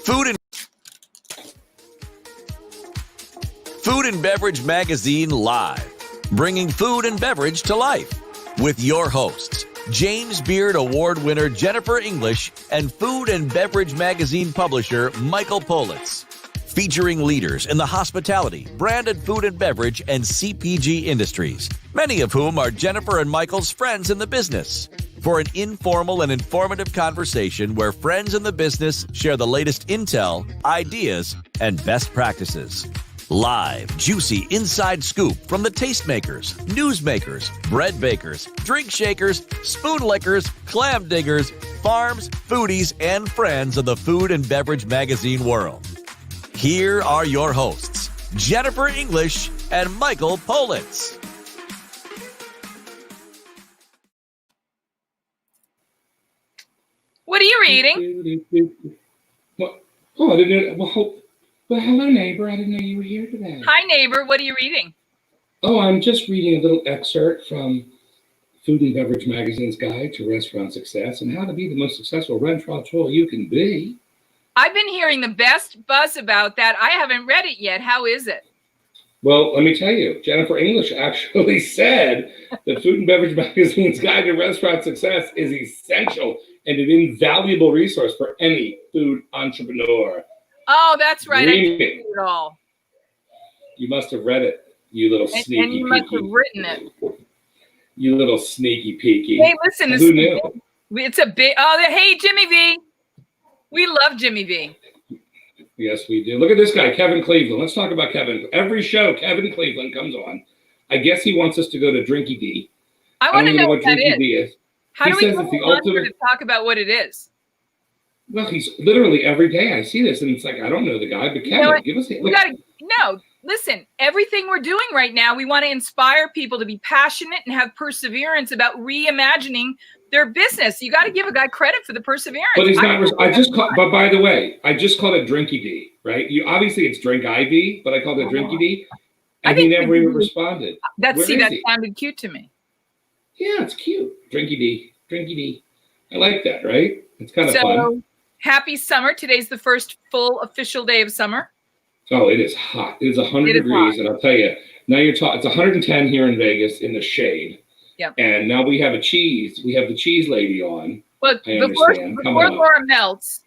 Food and Beverage Magazine Live, bringing food and beverage to life with your hosts, James Beard Award winner Jennifer English and Food and Beverage Magazine publisher Michael Politz. Featuring leaders in the hospitality, branded food and beverage, and CPG industries, many of whom are Jennifer and Michael's friends in the business, for an informal and informative conversation where friends in the business share the latest intel, ideas, and best practices. Live, juicy inside scoop from the tastemakers, newsmakers, bread bakers, drink shakers, spoon lickers, clam diggers, farms, foodies, and friends of the food and beverage magazine world. Here are your hosts, Jennifer English and Michael Politz. What are you reading? Well, I didn't know. Well, hello, neighbor. I didn't know you were here today. Hi, neighbor. What are you reading? Oh, I'm just reading a little excerpt from Food and Beverage Magazine's Guide to Restaurant Success and how to be the most successful restaurateur you can be. I've been hearing the best buzz about that. I haven't read it yet. How is it? Well, let me tell you, Jennifer English actually said that Food and Beverage Magazine's Guide to Restaurant Success is essential and an invaluable resource for any food entrepreneur. Oh, that's right. Dreaming. I didn't read it all. You must have read it, you little sneaky And you must peeky. have written it. You little sneaky peeky. Hey, listen. Who knew? It's a big... Oh, hey, Jimmy V. We love Jimmy V. Yes, we do. Look at this guy, Kevin Cleveland. Let's talk about Kevin. Every show, Kevin Cleveland comes on. I guess he wants us to go to Drinky D. I want to know what that Drinky D is. How do we go to talk about what it is? Well, he's literally every day I see this, and it's like, I don't know the guy, but Kevin, give us... No, listen, everything we're doing right now, we want to inspire people to be passionate and have perseverance about reimagining their business. You got to give a guy credit for the perseverance. But he's not... But by the way, I just called it Drinky D, right? Obviously, it's Drink IV, but I called it Drinky D, and he never even responded. That sounded cute to me. Yeah, it's cute. Drinky D. I like that, right? It's kind of fun. Happy summer. Today's the first full official day of summer. Oh, it is hot. It is 100 degrees. And I'll tell you, now it's 110 here in Vegas in the shade. Yeah. And now we have the cheese lady on. But before Laura melts,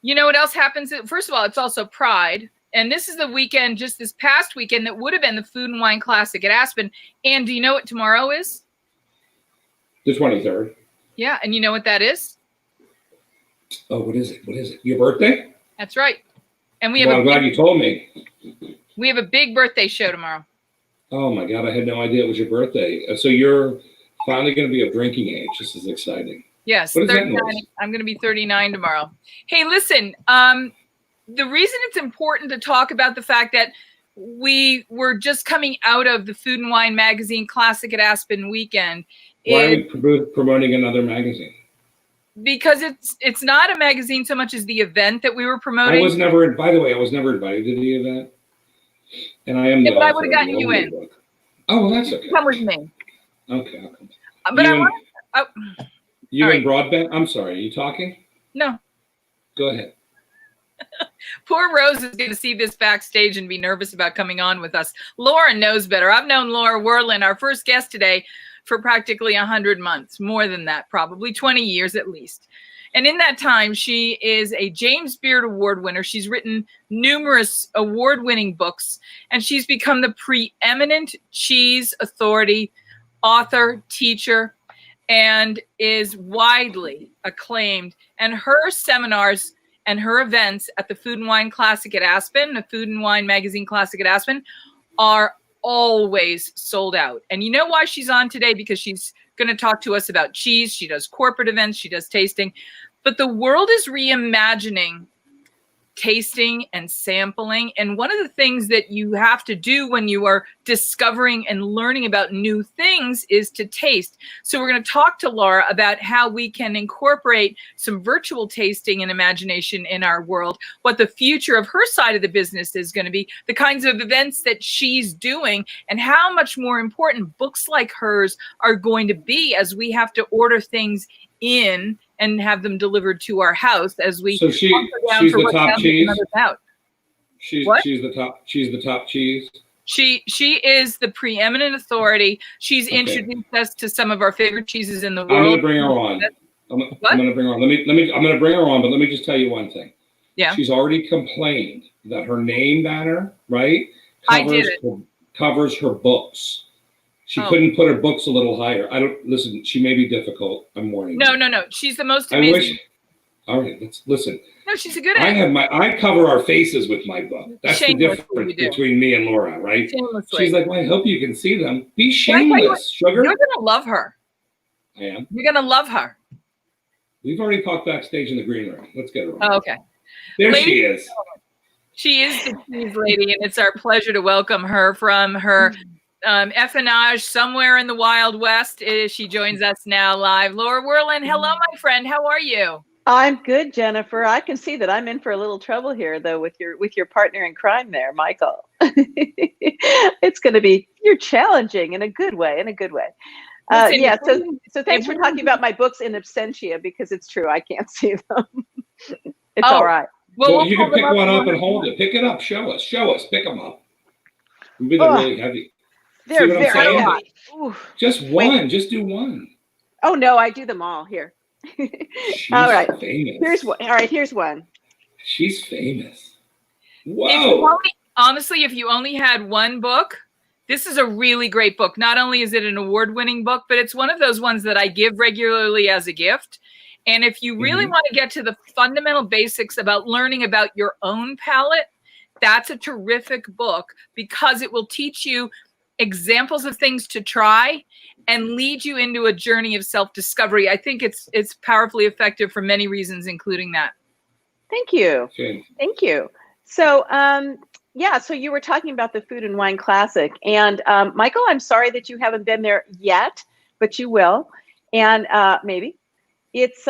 you know what else happens? First of all, it's also Pride. And this is the weekend, just this past weekend, that would have been the Food and Wine Classic at Aspen. And do you know what tomorrow is? The 23rd. Yeah. And you know what that is? Oh, what is it? Your birthday? That's right. And we have I'm glad you told me. We have a big birthday show tomorrow. Oh my God, I had no idea it was your birthday. So you're finally going to be of drinking age. This is exciting. Yes, 39. I'm going to be 39 tomorrow. Hey, listen, the reason it's important to talk about the fact that we were just coming out of the Food and Wine Magazine Classic at Aspen weekend. Why are we promoting another magazine? Because it's not a magazine so much as the event that we were promoting. By the way, I was never invited to the event. And I am. Yeah, but I would have gotten you in. Book. Oh, well, that's okay. Come with me. Okay, I'll come. But you and Broadbent? I'm sorry, are you talking? No. Go ahead. Poor Rose is going to see this backstage and be nervous about coming on with us. Laura knows better. I've known Laura Werlin, our first guest today, for practically 100 months, more than that, probably 20 years at least. And in that time, she is a James Beard Award winner. She's written numerous award-winning books, and she's become the preeminent cheese authority, author, teacher, and is widely acclaimed. And her seminars and her events at the Food and Wine Classic at Aspen, the Food and Wine Magazine Classic at Aspen, are always sold out. And you know why she's on today? Because she's going to talk to us about cheese. She does corporate events. She does tasting. But the world is reimagining tasting and sampling. And one of the things that you have to do when you are discovering and learning about new things is to taste. So we're going to talk to Laura about how we can incorporate some virtual tasting and imagination in our world, what the future of her side of the business is going to be, the kinds of events that she's doing, and how much more important books like hers are going to be as we have to order things in and have them delivered to our house as we So she's the top cheese. She's the top cheese. She is the preeminent authority. She's introduced us to some of our favorite cheeses in the world. I'm going to bring her on. I'm going to bring her on. I'm going to bring her on, but let me just tell you one thing. Yeah. She's already complained that her name banner, right, covers her books. She couldn't put her books a little higher. Listen, she may be difficult. I'm warning you. No. She's the most amazing. All right, let's listen. No, she's a good at it. I cover our faces with my book. That's the difference between me and Laura, right? Shamelessly. She's like, well, I hope you can see them. Be shameless, sugar. You're going to love her. I am. You're going to love her. We've already talked backstage in the green room. Let's get her on. Oh, okay. There she is. She is the cheese lady, and it's our pleasure to welcome her from her F&age somewhere in the Wild West. She joins us now live. Laura Werlin, hello, my friend. How are you? I'm good, Jennifer. I can see that I'm in for a little trouble here, though, with your partner in crime there, Michael. It's going to be, you're challenging in a good way, So thanks for talking about my books in absentia, because it's true. I can't see them. It's all right. Well, you can pick one up and hold it. Pick it up. Show us. Pick them up. They're really heavy. They're very heavy. Just one. Just do one. Oh, no, I do them all here. She's all right. Famous. Here's one. All right, here's one. She's famous. Whoa. Honestly, if you only had one book, this is a really great book. Not only is it an award-winning book, but it's one of those ones that I give regularly as a gift. And if you really want to get to the fundamental basics about learning about your own palate, that's a terrific book, because it will teach you examples of things to try and lead you into a journey of self-discovery. I think it's powerfully effective for many reasons, including that. Thank you. Okay. Thank you. So, so you were talking about the Food and Wine Classic, and Michael, I'm sorry that you haven't been there yet, but you will, and maybe. It's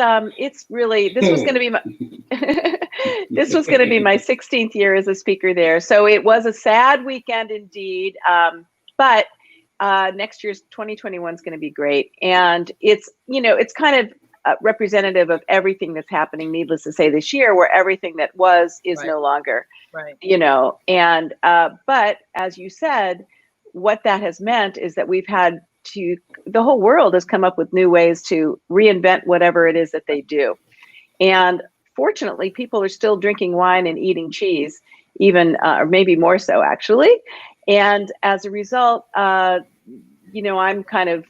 really, this was going to be my this was going to be my 16th year as a speaker there. So it was a sad weekend indeed, but next year's 2021 is going to be great, and it's kind of representative of everything that's happening. Needless to say, this year, where everything that was is no longer, right? And but as you said, what that has meant is that the whole world has come up with new ways to reinvent whatever it is that they do. And fortunately, people are still drinking wine and eating cheese, even, or maybe more so actually. And as a result, I'm kind of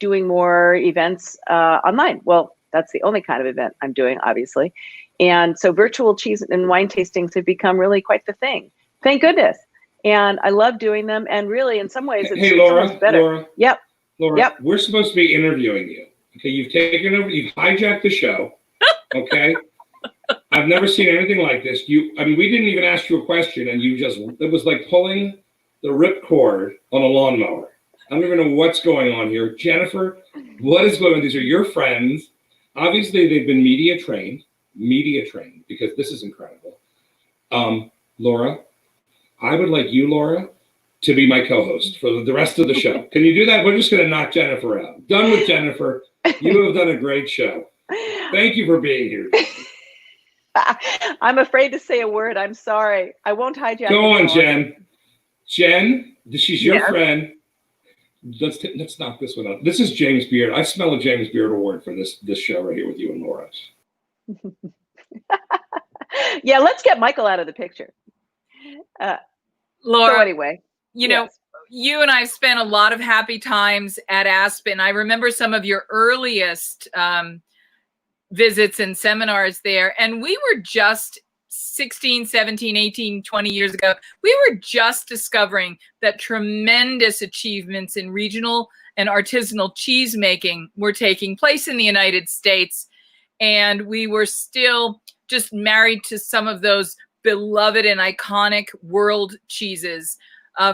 doing more events online. Well, that's the only kind of event I'm doing, obviously. And so virtual cheese and wine tastings have become really quite the thing. Thank goodness. And I love doing them. And really, in some ways, it's Laura, better. Laura, yep. Laura, yep. We're supposed to be interviewing you. Okay, you've hijacked the show. Okay. I've never seen anything like this. We didn't even ask you a question, and it was like pulling the ripcord on a lawnmower. I don't even know what's going on here. Jennifer, what is going on? These are your friends. Obviously, they've been media trained, because this is incredible. Laura, I would like you, Laura, to be my co-host for the rest of the show. Can you do that? We're just going to knock Jennifer out. Done with Jennifer. You have done a great show. Thank you for being here. I'm afraid to say a word. I'm sorry. I won't hijack. Go on, Jen. Jen, she's your friend. Let's knock this one out. This is James Beard. I smell a James Beard award for this show right here with you and Laura. Yeah, let's get Michael out of the picture. Laura, so anyway, you and I spent a lot of happy times at Aspen. I remember some of your earliest visits and seminars there, and we were just 16, 17, 18, 20 years ago. We were just discovering that tremendous achievements in regional and artisanal cheese making were taking place in the United States, and we were still just married to some of those beloved and iconic world cheeses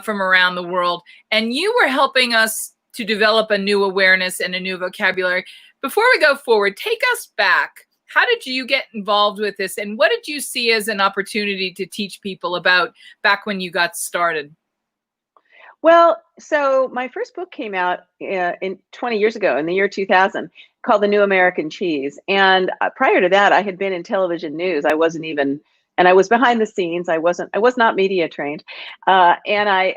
from around the world. And you were helping us to develop a new awareness and a new vocabulary. Before we go forward, take us back. How did you get involved with this? And what did you see as an opportunity to teach people about back when you got started? Well, so my first book came out in 20 years ago, in the year 2000, called The New American Cheese. And prior to that, I had been in television news. I wasn't even, and I was behind the scenes. I was not media trained, I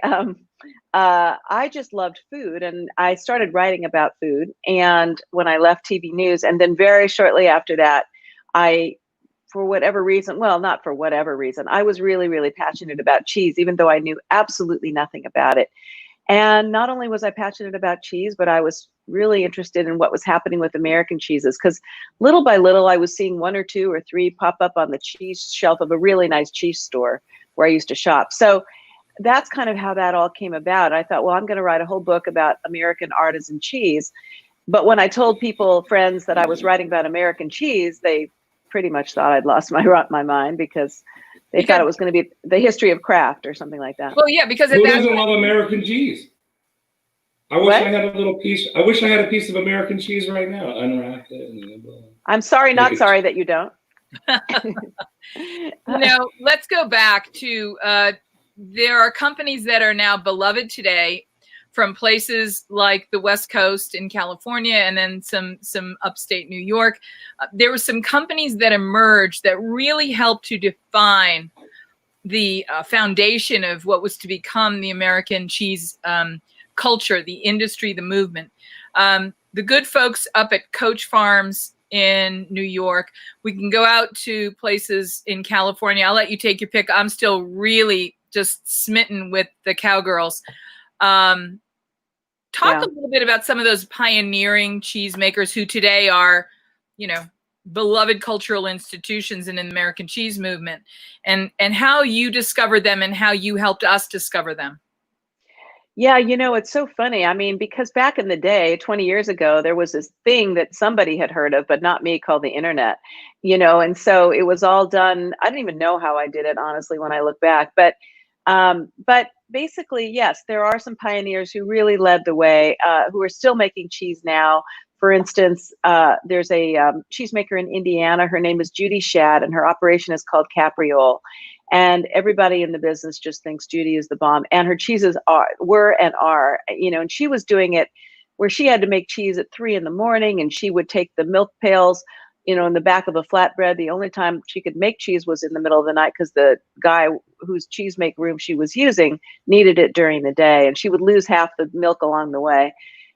just loved food, and I started writing about food. And when I left TV news, and then very shortly after that, for whatever reason, well, not for whatever reason, I was really, really passionate about cheese, even though I knew absolutely nothing about it. And not only was I passionate about cheese, but I was really interested in what was happening with American cheeses, because little by little, I was seeing 1 or 2 or 3 pop up on the cheese shelf of a really nice cheese store where I used to shop. So that's kind of how that all came about. I thought, well, I'm going to write a whole book about American artisan cheese. But when I told friends that I was writing about American cheese, they pretty much thought I'd lost my mind, because they thought it was going to be the history of craft or something like that. Well, yeah, because who doesn't love American cheese? I wish I had a little piece. I wish I had a piece of American cheese right now, unwrapped it. I'm sorry, not sorry that you don't. No, let's go back to there are companies that are now beloved today, from places like the West Coast in California, and then some upstate New York. There were some companies that emerged that really helped to define the foundation of what was to become the American cheese culture, the industry, the movement. The good folks up at Coach Farms in New York. We can go out to places in California. I'll let you take your pick. I'm still really just smitten with the Cowgirls. Talk a little bit about some of those pioneering cheesemakers who today are, beloved cultural institutions in the American cheese movement, and how you discovered them and how you helped us discover them. Yeah, it's so funny. I mean, because back in the day, 20 years ago, there was this thing that somebody had heard of, but not me, called the internet, and so it was all done. I don't even know how I did it, honestly, when I look back, but basically, yes, there are some pioneers who really led the way, who are still making cheese now. For instance, there's a cheesemaker in Indiana. Her name is Judy Shad, and her operation is called Capriole. And everybody in the business just thinks Judy is the bomb. And her cheeses were and are, and she was doing it where she had to make cheese at 3 in the morning, and she would take the milk pails, in the back of a flatbread. The only time she could make cheese was in the middle of the night, because the guy whose cheese make room she was using needed it during the day, and she would lose half the milk along the way.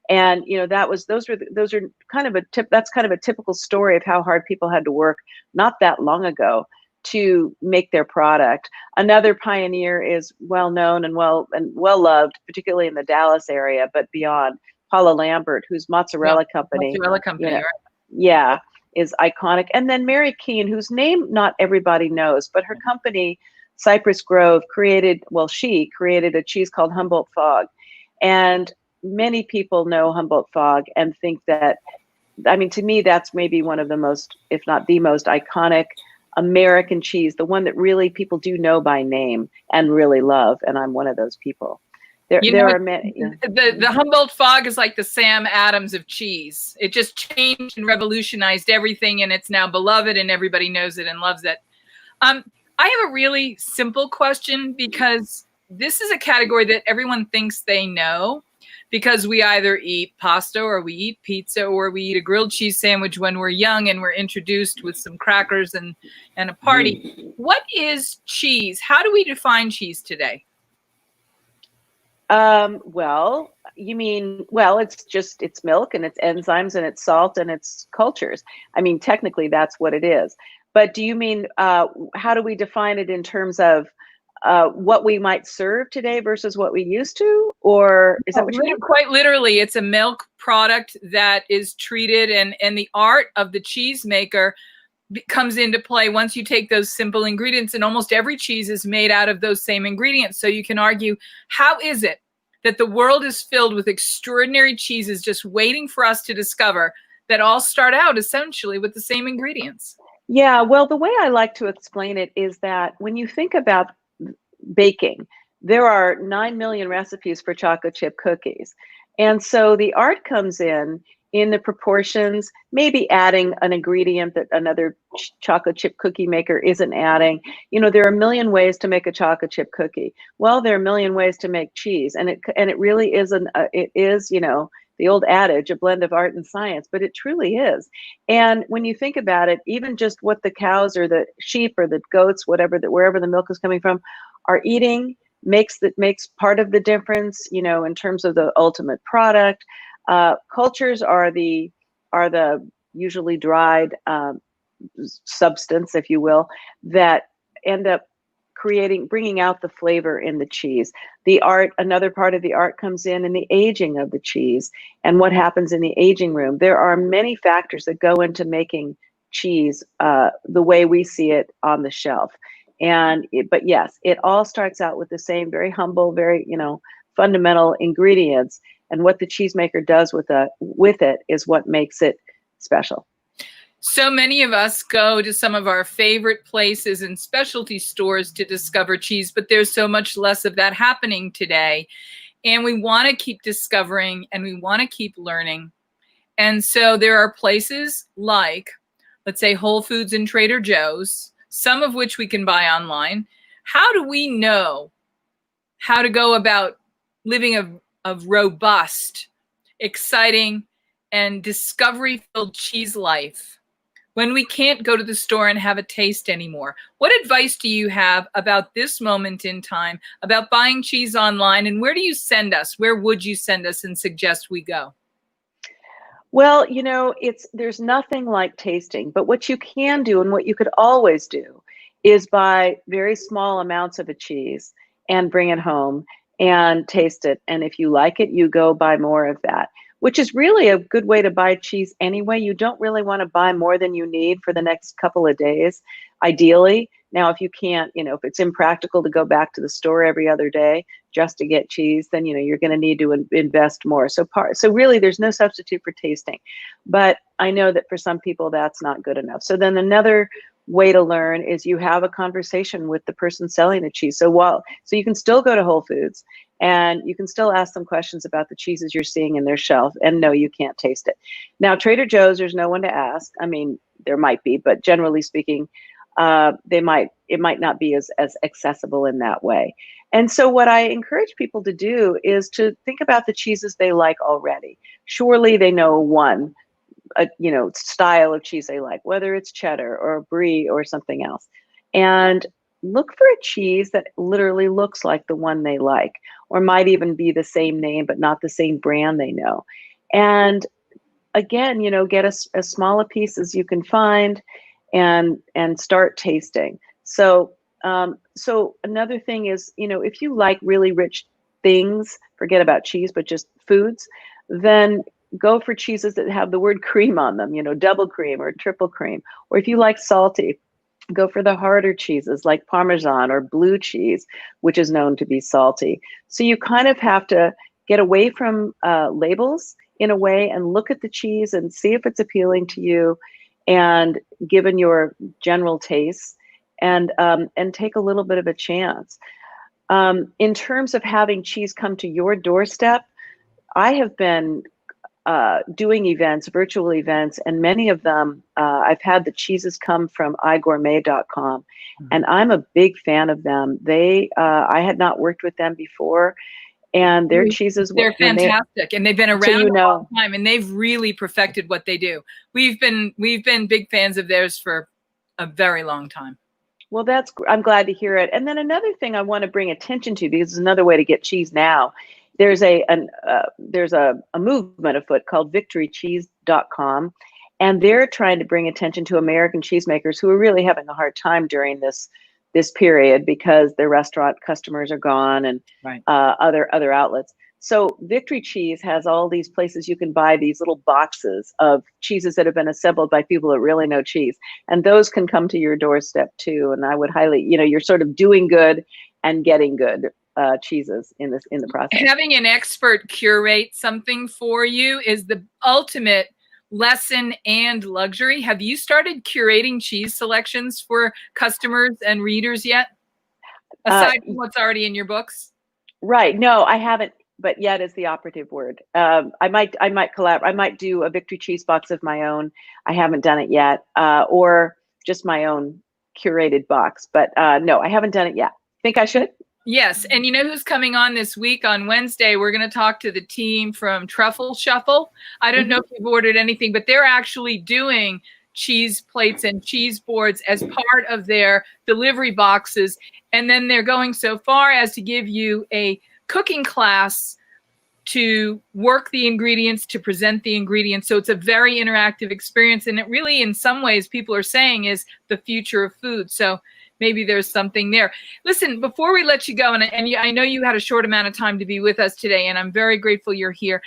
And those are kind of that's kind of a typical story of how hard people had to work not that long ago to make their product. Another pioneer is well known and well loved, particularly in the Dallas area, but beyond, Paula Lambert, whose mozzarella company. Right? Yeah, is iconic. And then Mary Keene, whose name not everybody knows, but her company, Cypress Grove, she created a cheese called Humboldt Fog. And many people know Humboldt Fog and think that, to me, that's maybe one of the most, if not the most iconic American cheese, the one that really people do know by name and really love. And I'm one of those people. There are many. The Humboldt Fog is like the Sam Adams of cheese. It just changed and revolutionized everything, and it's now beloved, and everybody knows it and loves it. I have a really simple question, because this is a category that everyone thinks they know, because we either eat pasta or we eat pizza or we eat a grilled cheese sandwich when we're young and we're introduced with some crackers and a party. What is cheese? How do we define cheese today? It's milk and it's enzymes and it's salt and it's cultures. Technically that's what it is. But do you mean, how do we define it in terms of what we might serve today versus what we used to? Or is that what you mean? Quite literally, it's a milk product that is treated, and the art of the cheesemaker comes into play once you take those simple ingredients, and almost every cheese is made out of those same ingredients. So you can argue, how is it that the world is filled with extraordinary cheeses just waiting for us to discover, that all start out essentially with the same ingredients? Yeah, well, the way I like to explain it is that when you think about baking, there are 9 million recipes for chocolate chip cookies. And so the art comes in in the proportions, maybe adding an ingredient that another chocolate chip cookie maker isn't adding. You know, there are a million ways to make a chocolate chip cookie. Well, there are a million ways to make cheese, and it really is it is, you know, the old adage, a blend of art and science, but it truly is. And when you think about it, even just what the cows or the sheep or the goats, whatever, that wherever the milk is coming from, are eating makes part of the difference, you know, in terms of the ultimate product. Cultures are the usually dried substance, if you will, that end up bringing out the flavor in the cheese. The art, another part of the art comes in the aging of the cheese and what happens in the aging room. There are many factors that go into making cheese the way we see it on the shelf. But yes, it all starts out with the same very humble, very, you know, fundamental ingredients. And what the cheesemaker does with it is what makes it special. So many of us go to some of our favorite places and specialty stores to discover cheese, but there's so much less of that happening today. And we want to keep discovering and we want to keep learning. And so there are places like, let's say, Whole Foods and Trader Joe's, some of which we can buy online. How do we know how to go about living a robust, exciting, and discovery-filled cheese life when we can't go to the store and have a taste anymore? What advice do you have about this moment in time, about buying cheese online, and where do you send us? Where would you send us and suggest we go? Well, you know, there's nothing like tasting, but what you can do and what you could always do is buy very small amounts of a cheese and bring it home and taste it. And if you like it, you go buy more of that, which is really a good way to buy cheese anyway. You don't really want to buy more than you need for the next couple of days, ideally. Now, if you can't, you know, if it's impractical to go back to the store every other day just to get cheese, then, you know, you're going to need to invest more. So really, there's no substitute for tasting. But I know that for some people, that's not good enough. So then another way to learn is you have a conversation with the person selling the cheese. So you can still go to Whole Foods and you can still ask them questions about the cheeses you're seeing in their shelf, and no, you can't taste it. Now, Trader Joe's, there's no one to ask. I mean, there might be, but generally speaking, it might not be as accessible in that way. And so what I encourage people to do is to think about the cheeses they like already. Surely they know one style of cheese they like, whether it's cheddar or brie or something else. And look for a cheese that literally looks like the one they like, or might even be the same name, but not the same brand they know. And again, you know, get as small a piece as you can find and start tasting. So another thing is, you know, if you like really rich things, forget about cheese, but just foods, then go for cheeses that have the word cream on them, you know, double cream or triple cream. Or if you like salty, go for the harder cheeses like Parmesan or blue cheese, which is known to be salty. So you kind of have to get away from labels in a way and look at the cheese and see if it's appealing to you and given your general tastes, and take a little bit of a chance. In terms of having cheese come to your doorstep, I have been doing events, virtual events, and many of them, I've had the cheeses come from igourmet.com, and I'm a big fan of them. I had not worked with them before, and their cheeses, they're fantastic, and they've been around so, you know, a long time, and they've really perfected what they do. We've been big fans of theirs for a very long time. Well, I'm glad to hear it. And then another thing I want to bring attention to, because it's another way to get cheese now. There's a movement afoot called victorycheese.com, and they're trying to bring attention to American cheesemakers who are really having a hard time during this period because their restaurant customers are gone and right. Other outlets. So Victory Cheese has all these places you can buy these little boxes of cheeses that have been assembled by people that really know cheese, and those can come to your doorstep too. And I would highly, you know, you're sort of doing good and getting good cheeses in the process. Having an expert curate something for you is the ultimate lesson and luxury. Have you started curating cheese selections for customers and readers yet? Aside from what's already in your books? Right. No, I haven't but yet is the operative word. I might I might do a Victory cheese box of my own. I haven't done it yet, or just my own curated box. But no, I haven't done it yet. Think I should? Yes. And you know who's coming on this week on Wednesday? We're going to talk to the team from Truffle Shuffle. I don't know if you've ordered anything, but they're actually doing cheese plates and cheese boards as part of their delivery boxes. And then they're going so far as to give you a cooking class to work the ingredients, to present the ingredients. So it's a very interactive experience. And it really, in some ways, people are saying is the future of food. So maybe there's something there. Listen, before we let you go, and I know you had a short amount of time to be with us today, and I'm very grateful you're here.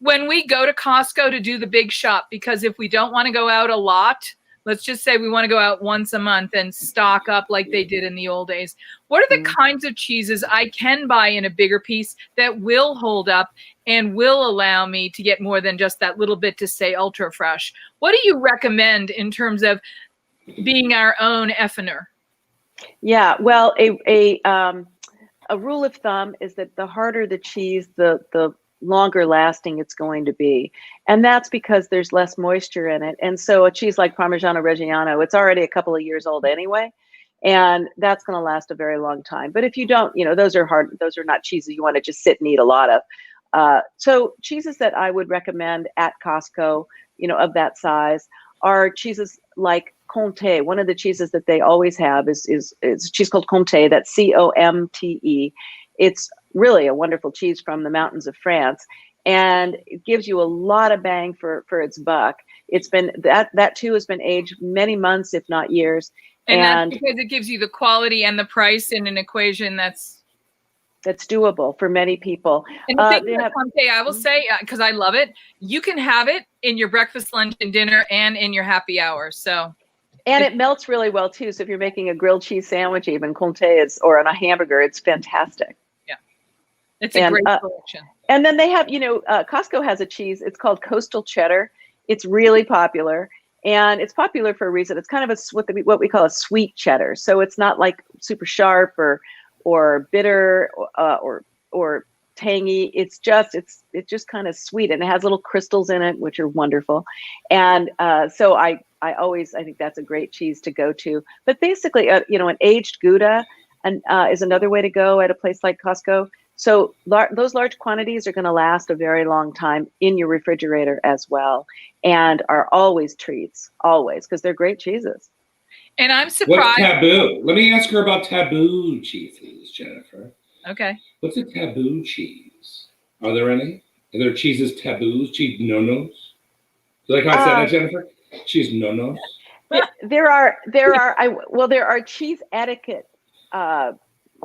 When we go to Costco to do the big shop, because if we don't want to go out a lot, let's just say we want to go out once a month and stock up like they did in the old days, what are the kinds of cheeses I can buy in a bigger piece that will hold up and will allow me to get more than just that little bit to say ultra fresh? What do you recommend in terms of being our own effiner? Yeah, well, a rule of thumb is that the harder the cheese, the longer lasting it's going to be. And that's because there's less moisture in it. And so a cheese like Parmigiano Reggiano, it's already a couple of years old anyway, and that's going to last a very long time. But if you don't, those are not cheeses you want to just sit and eat a lot of. So cheeses that I would recommend at Costco, of that size, are cheeses like Comté. One of the cheeses that they always have is a cheese called Comté. That's Comte. It's really a wonderful cheese from the mountains of France, and it gives you a lot of bang for its buck. It's been that too has been aged many months, if not years, and that's because it gives you the quality and the price in an equation that's doable for many people. And the thing with Comté, I will say, because I love it, you can have it in your breakfast, lunch, and dinner, and in your happy hour. So. And it melts really well too. So if you're making a grilled cheese sandwich, even Comté or on a hamburger, it's fantastic. Yeah, it's a great selection. And then they have, Costco has a cheese. It's called Coastal Cheddar. It's really popular, and it's popular for a reason. It's kind of what we call a sweet cheddar. So it's not like super sharp or bitter or tangy. It's just kind of sweet, and it has little crystals in it, which are wonderful. And so I think that's a great cheese to go to. But basically, an aged Gouda is another way to go at a place like Costco. So those large quantities are going to last a very long time in your refrigerator as well, and are always treats, always, because they're great cheeses. And I'm surprised. What's taboo? Let me ask her about taboo cheeses, Jennifer. Okay. What's a taboo cheese? Are there any? Are there cheeses taboos, cheese no-nos? Like I said that, Jennifer? Cheese no-nos? There are cheese etiquette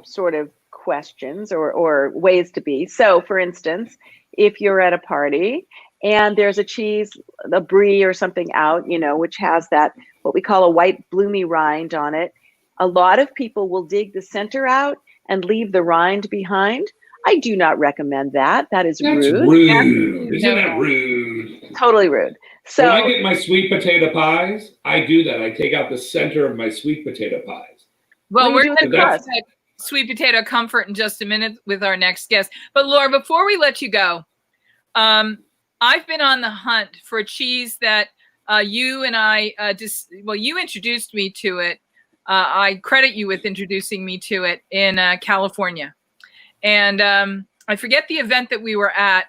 sort of questions or ways to be. So, for instance, if you're at a party and there's a cheese, a brie or something out, which has that, what we call a white bloomy rind on it, a lot of people will dig the center out and leave the rind behind. I do not recommend that. That's rude. Rude. Isn't that rude? Totally rude. So when I get my sweet potato pies, I do that. I take out the center of my sweet potato pies. Well, we're going to talk about sweet potato comfort in just a minute with our next guest. But Laura, before we let you go, I've been on the hunt for a cheese that you and I you introduced me to it. I credit you with introducing me to it in California. And I forget the event that we were at,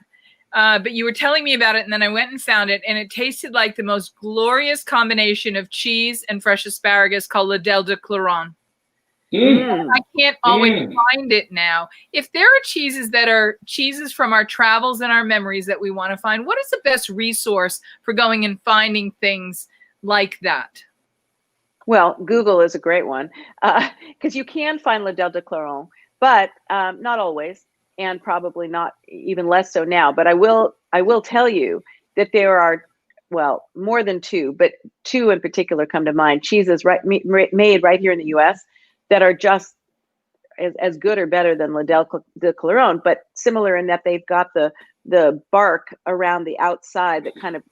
but you were telling me about it, and then I went and found it, and it tasted like the most glorious combination of cheese and fresh asparagus called La Del de Claron. I can't always find it now. If there are cheeses that are cheeses from our travels and our memories that we want to find, what is the best resource for going and finding things like that? Well, Google is a great one because you can find La Del de Claron, but not always, and probably not even less so now. But I will tell you that there are, well, more than two, but two in particular come to mind. Cheeses made right here in the U.S. that are just as good or better than La Del de Claron, but similar in that they've got the bark around the outside that kind of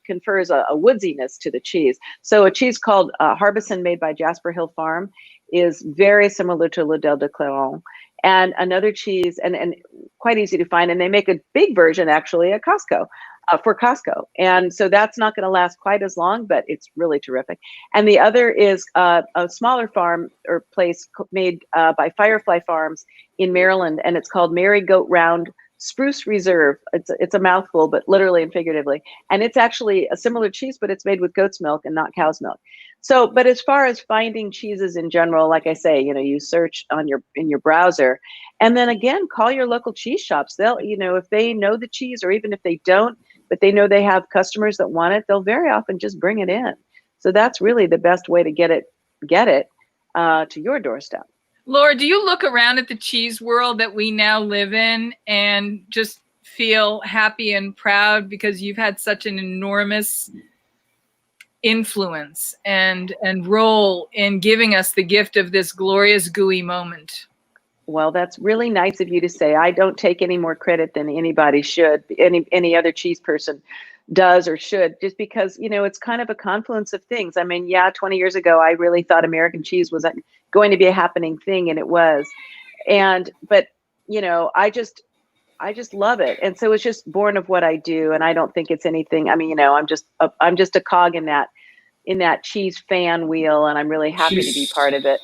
confers a woodsiness to the cheese. So a cheese called Harbison, made by Jasper Hill Farm, is very similar to La Del de Claron. and another cheese, and quite easy to find. And they make a big version actually at Costco, for Costco. And so that's not going to last quite as long, but it's really terrific. And the other is a smaller farm or place made by Firefly Farms in Maryland, and it's called Mary Goat Round Spruce Reserve. It's a mouthful, but literally and figuratively. And it's actually a similar cheese, but it's made with goat's milk and not cow's milk. So, but as far as finding cheeses in general, like I say, you search in your browser, and then again, call your local cheese shops. They'll, if they know the cheese, or even if they don't, but they know they have customers that want it, they'll very often just bring it in. So that's really the best way to get it to your doorstep. Laura, do you look around at the cheese world that we now live in and just feel happy and proud because you've had such an enormous influence and role in giving us the gift of this glorious gooey moment? Well, that's really nice of you to say. I don't take any more credit than anybody should, any other cheese person does or should, just because, it's kind of a confluence of things. I mean, 20 years ago, I really thought American cheese was going to be a happening thing, and it was. But I just love it. And so it's just born of what I do. And I don't think it's anything. I mean, I'm just a cog in that cheese fan wheel, and I'm really happy to be part of it.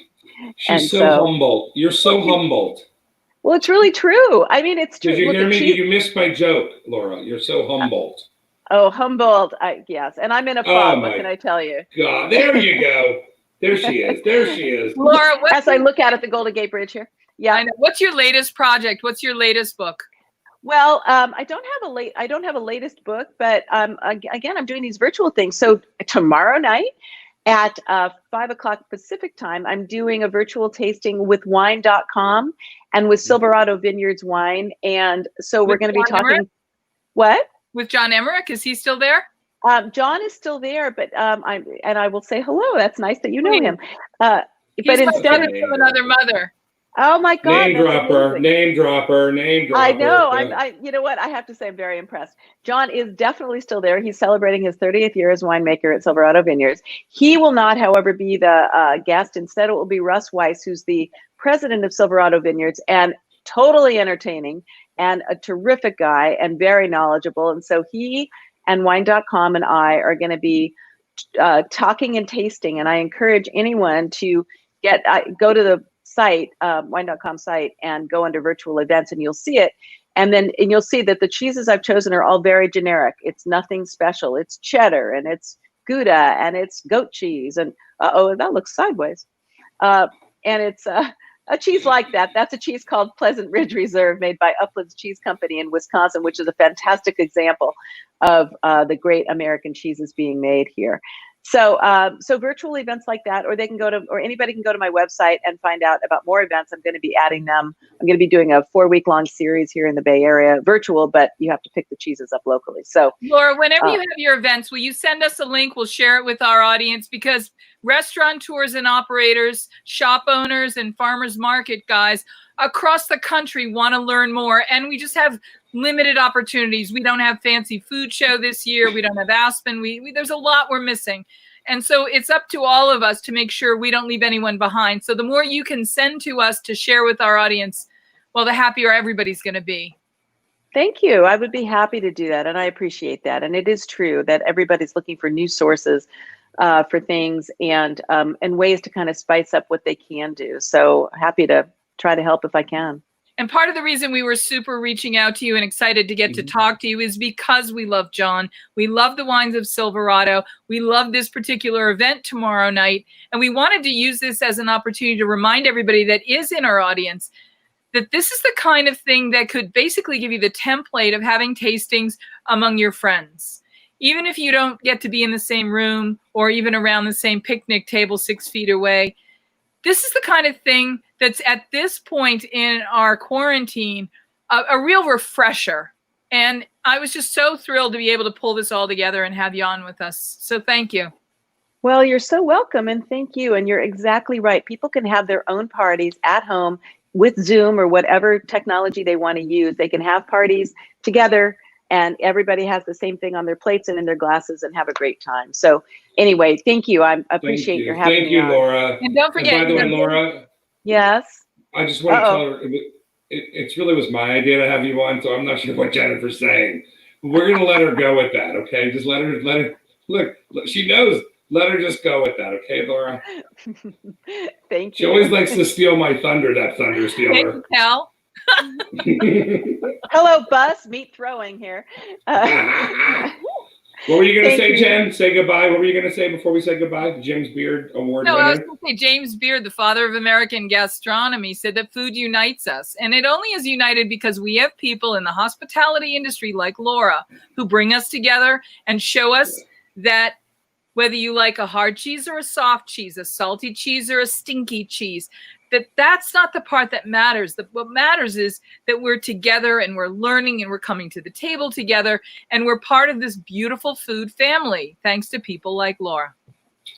She's so humble. You're so humbled. Well, it's really true. I mean, it's true. Did you hear me? Did you miss my joke, Laura? You're so humbled. Oh, humbled. Yes. And I'm in a fog. What can I tell you? God, there you go. There she is. There she is. Laura, as I look out at the Golden Gate Bridge here. Yeah. I know. What's your latest project? What's your latest book? Well, I don't have a latest book, but again, I'm doing these virtual things. So tomorrow night at 5:00 Pacific time, I'm doing a virtual tasting with wine.com and with Silverado Vineyards Wine. And so we're going to be talking. Emmerich? What? With John Emmerich? Is he still there? John is still there, but I will say hello. That's nice that you know him. He's but instead of another mother. Oh my God! Name dropper. I know. You know what? I have to say, I'm very impressed. John is definitely still there. He's celebrating his 30th year as winemaker at Silverado Vineyards. He will not, however, be the guest. Instead, it will be Russ Weiss, who's the president of Silverado Vineyards, and totally entertaining and a terrific guy and very knowledgeable. And so he and wine.com and I are going to be talking and tasting. And I encourage anyone to go to the site, wine.com site, and go under virtual events, and you'll see it. And you'll see that the cheeses I've chosen are all very generic. It's nothing special. It's cheddar, and it's Gouda, and it's goat cheese. And that looks sideways. And it's a cheese like that. That's a cheese called Pleasant Ridge Reserve, made by Uplands Cheese Company in Wisconsin, which is a fantastic example of the great American cheeses being made here. So virtual events like that, or anybody can go to my website and find out about more events. I'm going to be adding them. I'm going to be doing a 4-week-long series here in the Bay Area, virtual, but you have to pick the cheeses up locally. So Laura, whenever you have your events, will you send us a link? We'll share it with our audience, because restaurateurs and operators, shop owners and farmers market guys across the country want to learn more. And we just have limited opportunities. We don't have Fancy Food Show this year. We don't have Aspen. There's a lot we're missing. And so it's up to all of us to make sure we don't leave anyone behind. So the more you can send to us to share with our audience, well, the happier everybody's going to be. Thank you. I would be happy to do that. And I appreciate that. And it is true that everybody's looking for new sources for things and ways to kind of spice up what they can do. So happy to try to help if I can. And part of the reason we were super reaching out to you and excited to get to talk to you is because we love John. We love the wines of Silverado. We love this particular event tomorrow night. And we wanted to use this as an opportunity to remind everybody that is in our audience that this is the kind of thing that could basically give you the template of having tastings among your friends. Even if you don't get to be in the same room or even around the same picnic table 6 feet away, this is the kind of thing that's at this point in our quarantine, a real refresher. And I was just so thrilled to be able to pull this all together and have you on with us. So thank you. Well, you're so welcome, and thank you. And you're exactly right. People can have their own parties at home with Zoom or whatever technology they want to use. They can have parties together, and everybody has the same thing on their plates and in their glasses and have a great time. So anyway, thank you. I appreciate your having me on. Thank you, Laura. And don't forget. And by the way, Laura. Yes. I just want to tell her it really was my idea to have you on, so I'm not sure what Jennifer's saying. But we're gonna let her go with that, okay? Just let her look, she knows. Let her just go with that, okay, Laura? Thank She you. always likes to steal my thunder, that thunder stealer. Cal. Hello, bus. Meat throwing here. What were you going to Thank say, you. Jen? Say goodbye. What were you going to say before we say goodbye? The James Beard Award No, winner. I was going to say James Beard, the father of American gastronomy, said that food unites us. And it only is united because we have people in the hospitality industry like Laura who bring us together and show us that whether you like a hard cheese or a soft cheese, a salty cheese or a stinky cheese, that's not the part that matters. What matters is that we're together and we're learning and we're coming to the table together and we're part of this beautiful food family, thanks to people like Laura.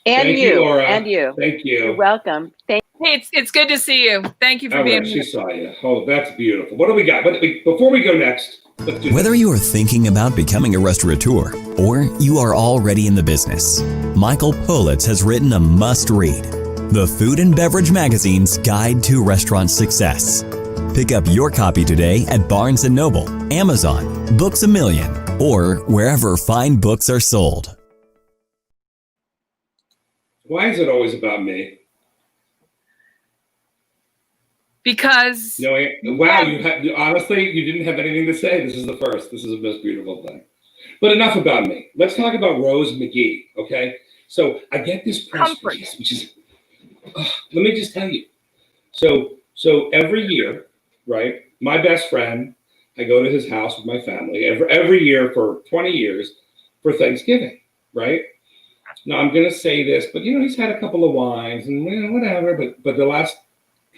And Thank you, Laura. and you. Thank you. You're welcome. Hey, it's good to see you. Thank you for being She here. saw you. Oh, that's beautiful. What do we got? Before we go next, let's do Whether this. you are thinking about becoming a restaurateur or you are already in the business, Michael Politz has written a must-read, The Food and Beverage Magazine's Guide to Restaurant Success. Pick up your copy today at Barnes & Noble, Amazon, Books A Million, or wherever fine books are sold. Why is it always about me? Because Wow, honestly, you didn't have anything to say. This is the first. This is the most beautiful thing. But enough about me. Let's talk about Rose McGee, okay? So I get this press release, which is, let me just tell you. So every year, right, my best friend, I go to his house with my family every year for 20 years for Thanksgiving, right? Now, I'm going to say this, but, he's had a couple of wines and whatever, but the last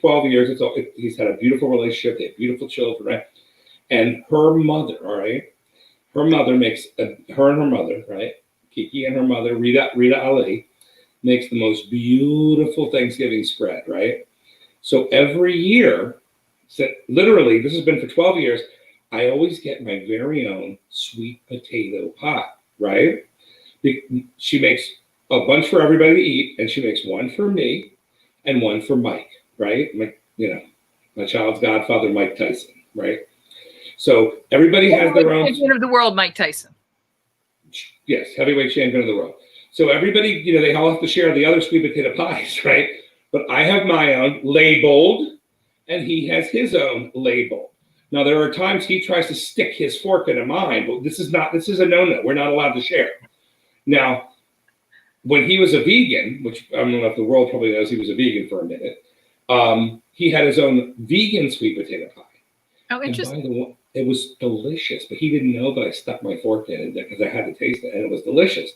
12 years, he's had a beautiful relationship. They have beautiful children, right? And her mother, all right? Her mother makes, right? Kiki and her mother, Rita Ali, makes the most beautiful Thanksgiving spread, right? So every year, literally, this has been for 12 years, I always get my very own sweet potato pie, right? She makes a bunch for everybody to eat, and she makes one for me and one for Mike, right? My child's godfather, Mike Tyson, right? So everybody has their own. Champion of the world, Mike Tyson. Yes, heavyweight champion of the world. So everybody, they all have to share the other sweet potato pies, right? But I have my own labeled, and he has his own labeled. Now, there are times he tries to stick his fork into mine, but this is a no-no. We're not allowed to share. Now, when he was a vegan, which I don't know if the world probably knows he was a vegan for a minute, he had his own vegan sweet potato pie. Oh, interesting. And by the way, it was delicious, but he didn't know that I stuck my fork in it because I had to taste it, and it was delicious.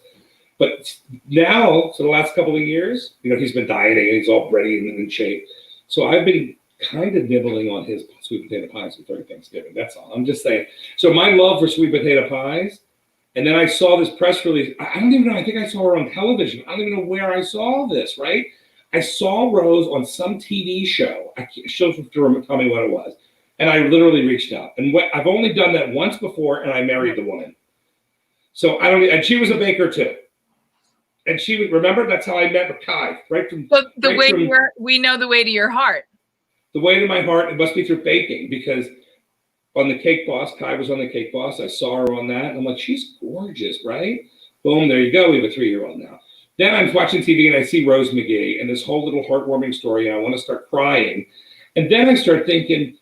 But now, for the last couple of years, he's been dieting and he's all ready and in shape. So I've been kind of nibbling on his sweet potato pies during Thanksgiving. That's all. I'm just saying. So my love for sweet potato pies, and then I saw this press release. I don't even know. I think I saw her on television. I don't even know where I saw this, right? I saw Rose on some TV show. She'll tell me what it was. And I literally reached out. And I've only done that once before, and I married the woman. So and she was a baker too. And she would remember, that's how I met with Kai, right from we know the way to your heart. The way to my heart, it must be through baking, because on the Cake Boss, Kai was on the Cake Boss. I saw her on that. And I'm like, she's gorgeous, right? Boom, there you go. We have a 3-year-old now. Then I'm watching TV and I see Rose McGee and this whole little heartwarming story, and I want to start crying. And then I start thinking,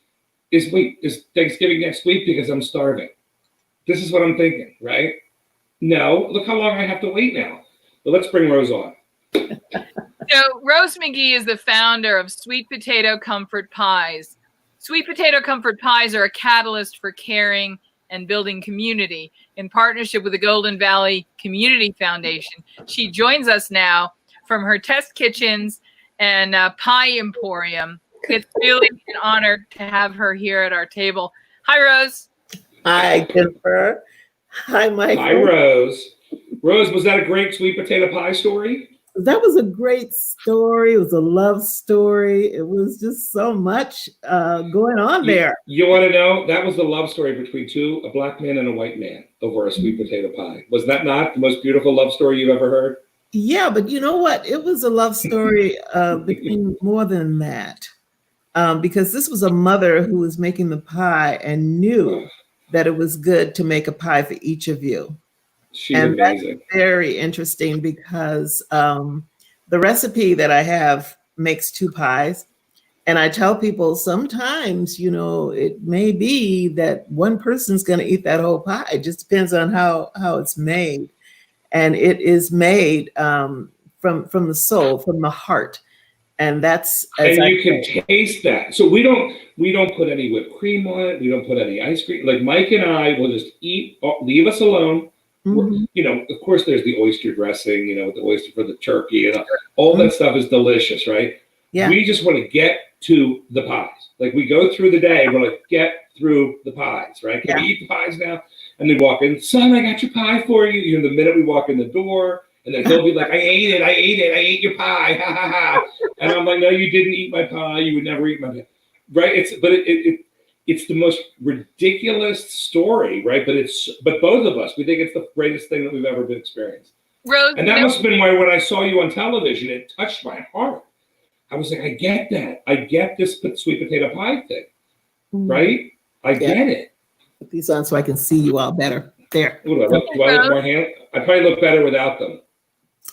is Thanksgiving next week because I'm starving? This is what I'm thinking, right? No, look how long I have to wait now. But let's bring Rose on. So Rose McGee is the founder of Sweet Potato Comfort Pies. Sweet Potato Comfort Pies are a catalyst for caring and building community in partnership with the Golden Valley Community Foundation. She joins us now from her test kitchens and pie emporium. It's really an honor to have her here at our table. Hi, Rose. Hi, Jennifer. Hi, Michael. Hi, Rose. Rose, was that a great sweet potato pie story? That was a great story. It was a love story. It was just so much going on there. You want to know? That was the love story between a black man and a white man over a sweet potato pie. Was that not the most beautiful love story you've ever heard? Yeah, but you know what? It was a love story between more than that. because this was a mother who was making the pie and knew that it was good to make a pie for each of you. She's and amazing. That's very interesting because the recipe that I have makes 2 pies. And I tell people sometimes, it may be that one person's going to eat that whole pie. It just depends on how it's made. And it is made from the soul, from the heart. And that's you can taste that. So we don't put any whipped cream on it. We don't put any ice cream. Like Mike and I will just eat, leave us alone. Mm-hmm. Of course there's the oyster dressing, with the oyster for the turkey and all that stuff is delicious, right? Yeah. We just want to get to the pies. Like we go through the day, we're like, get through the pies, right? Can we eat the pies now? And they walk in, son, I got your pie for you. The minute we walk in the door, and then he'll be like, I ate it, I ate your pie, ha ha ha. And I'm like, no, you didn't eat my pie. You would never eat my pie, right? It's the most ridiculous story, right? But both of us, we think it's the greatest thing that we've ever been experienced. Rose, and that must have been why when I saw you on television, it touched my heart. I was like, I get that. I get this sweet potato pie thing, right? I get it. Put these on so I can see you all better. There. Ooh, do I look more hand? I probably look better without them.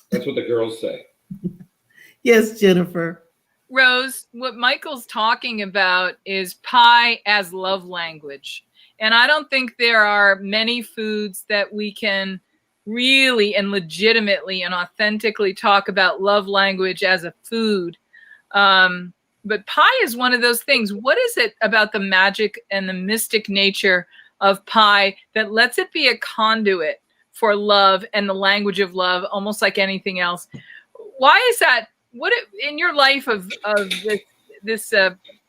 That's what the girls say. Yes, Jennifer. Rose, what Michael's talking about is pie as love language. And I don't think there are many foods that we can really and legitimately and authentically talk about love language as a food. But pie is one of those things. What is it about the magic and the mystic nature of pie that lets it be a conduit for love and the language of love, almost like anything else? Why is that? In your life of this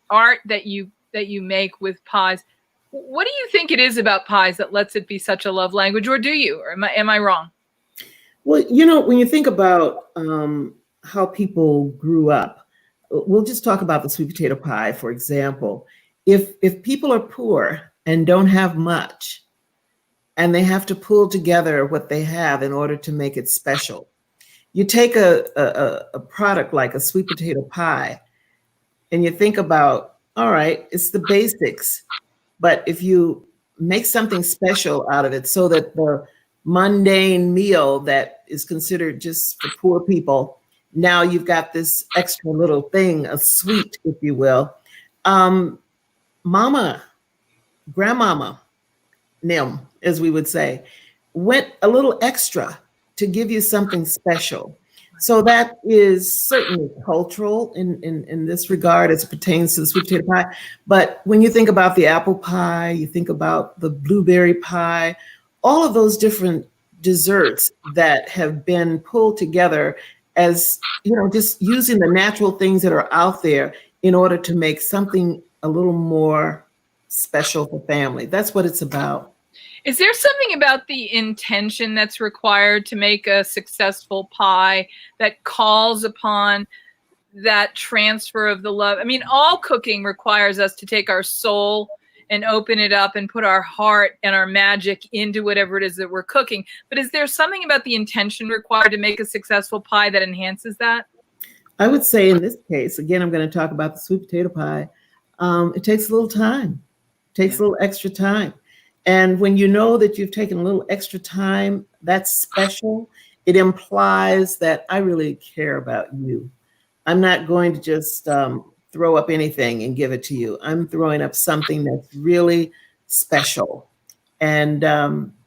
art that you make with pies, what do you think it is about pies that lets it be such a love language, or do you? Or am I wrong? Well, when you think about how people grew up, we'll just talk about the sweet potato pie, for example. If people are poor and don't have much, and they have to pull together what they have in order to make it special, you take a product like a sweet potato pie, and you think about, all right, it's the basics, but if you make something special out of it so that the mundane meal that is considered just for poor people, now you've got this extra little thing, a sweet, if you will. Mama, grandmama, Nim, as we would say, went a little extra to give you something special. So that is certainly cultural in this regard as it pertains to the sweet potato pie. But when you think about the apple pie, you think about the blueberry pie, all of those different desserts that have been pulled together as, just using the natural things that are out there in order to make something a little more special for family. That's what it's about. Is there something about the intention that's required to make a successful pie that calls upon that transfer of the love? I mean, all cooking requires us to take our soul and open it up and put our heart and our magic into whatever it is that we're cooking. But is there something about the intention required to make a successful pie that enhances that? I would say in this case, again, I'm going to talk about the sweet potato pie. It takes a little time, takes a little extra time. And when you know that you've taken a little extra time, that's special. It implies that I really care about you. I'm not going to just throw up anything and give it to you. I'm throwing up something that's really special. And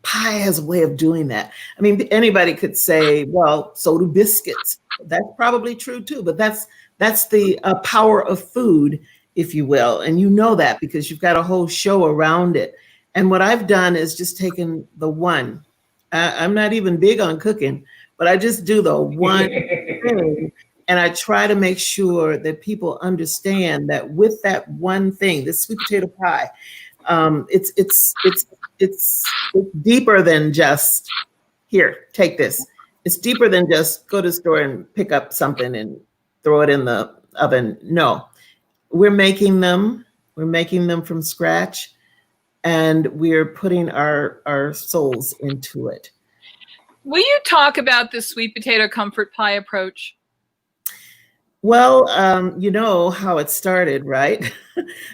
pie has a way of doing that. I mean, anybody could say, well, so do biscuits. That's probably true too, but that's the power of food, if you will. And you know that because you've got a whole show around it. And what I've done is just taken the one. I'm not even big on cooking, but I just do the one thing. And I try to make sure that people understand that with that one thing, this sweet potato pie, it's deeper than just, here, take this. It's deeper than just go to the store and pick up something and throw it in the oven. No, we're making them from scratch. And we're putting our souls into it. Will you talk about the sweet potato comfort pie approach? Well, you know how it started, right?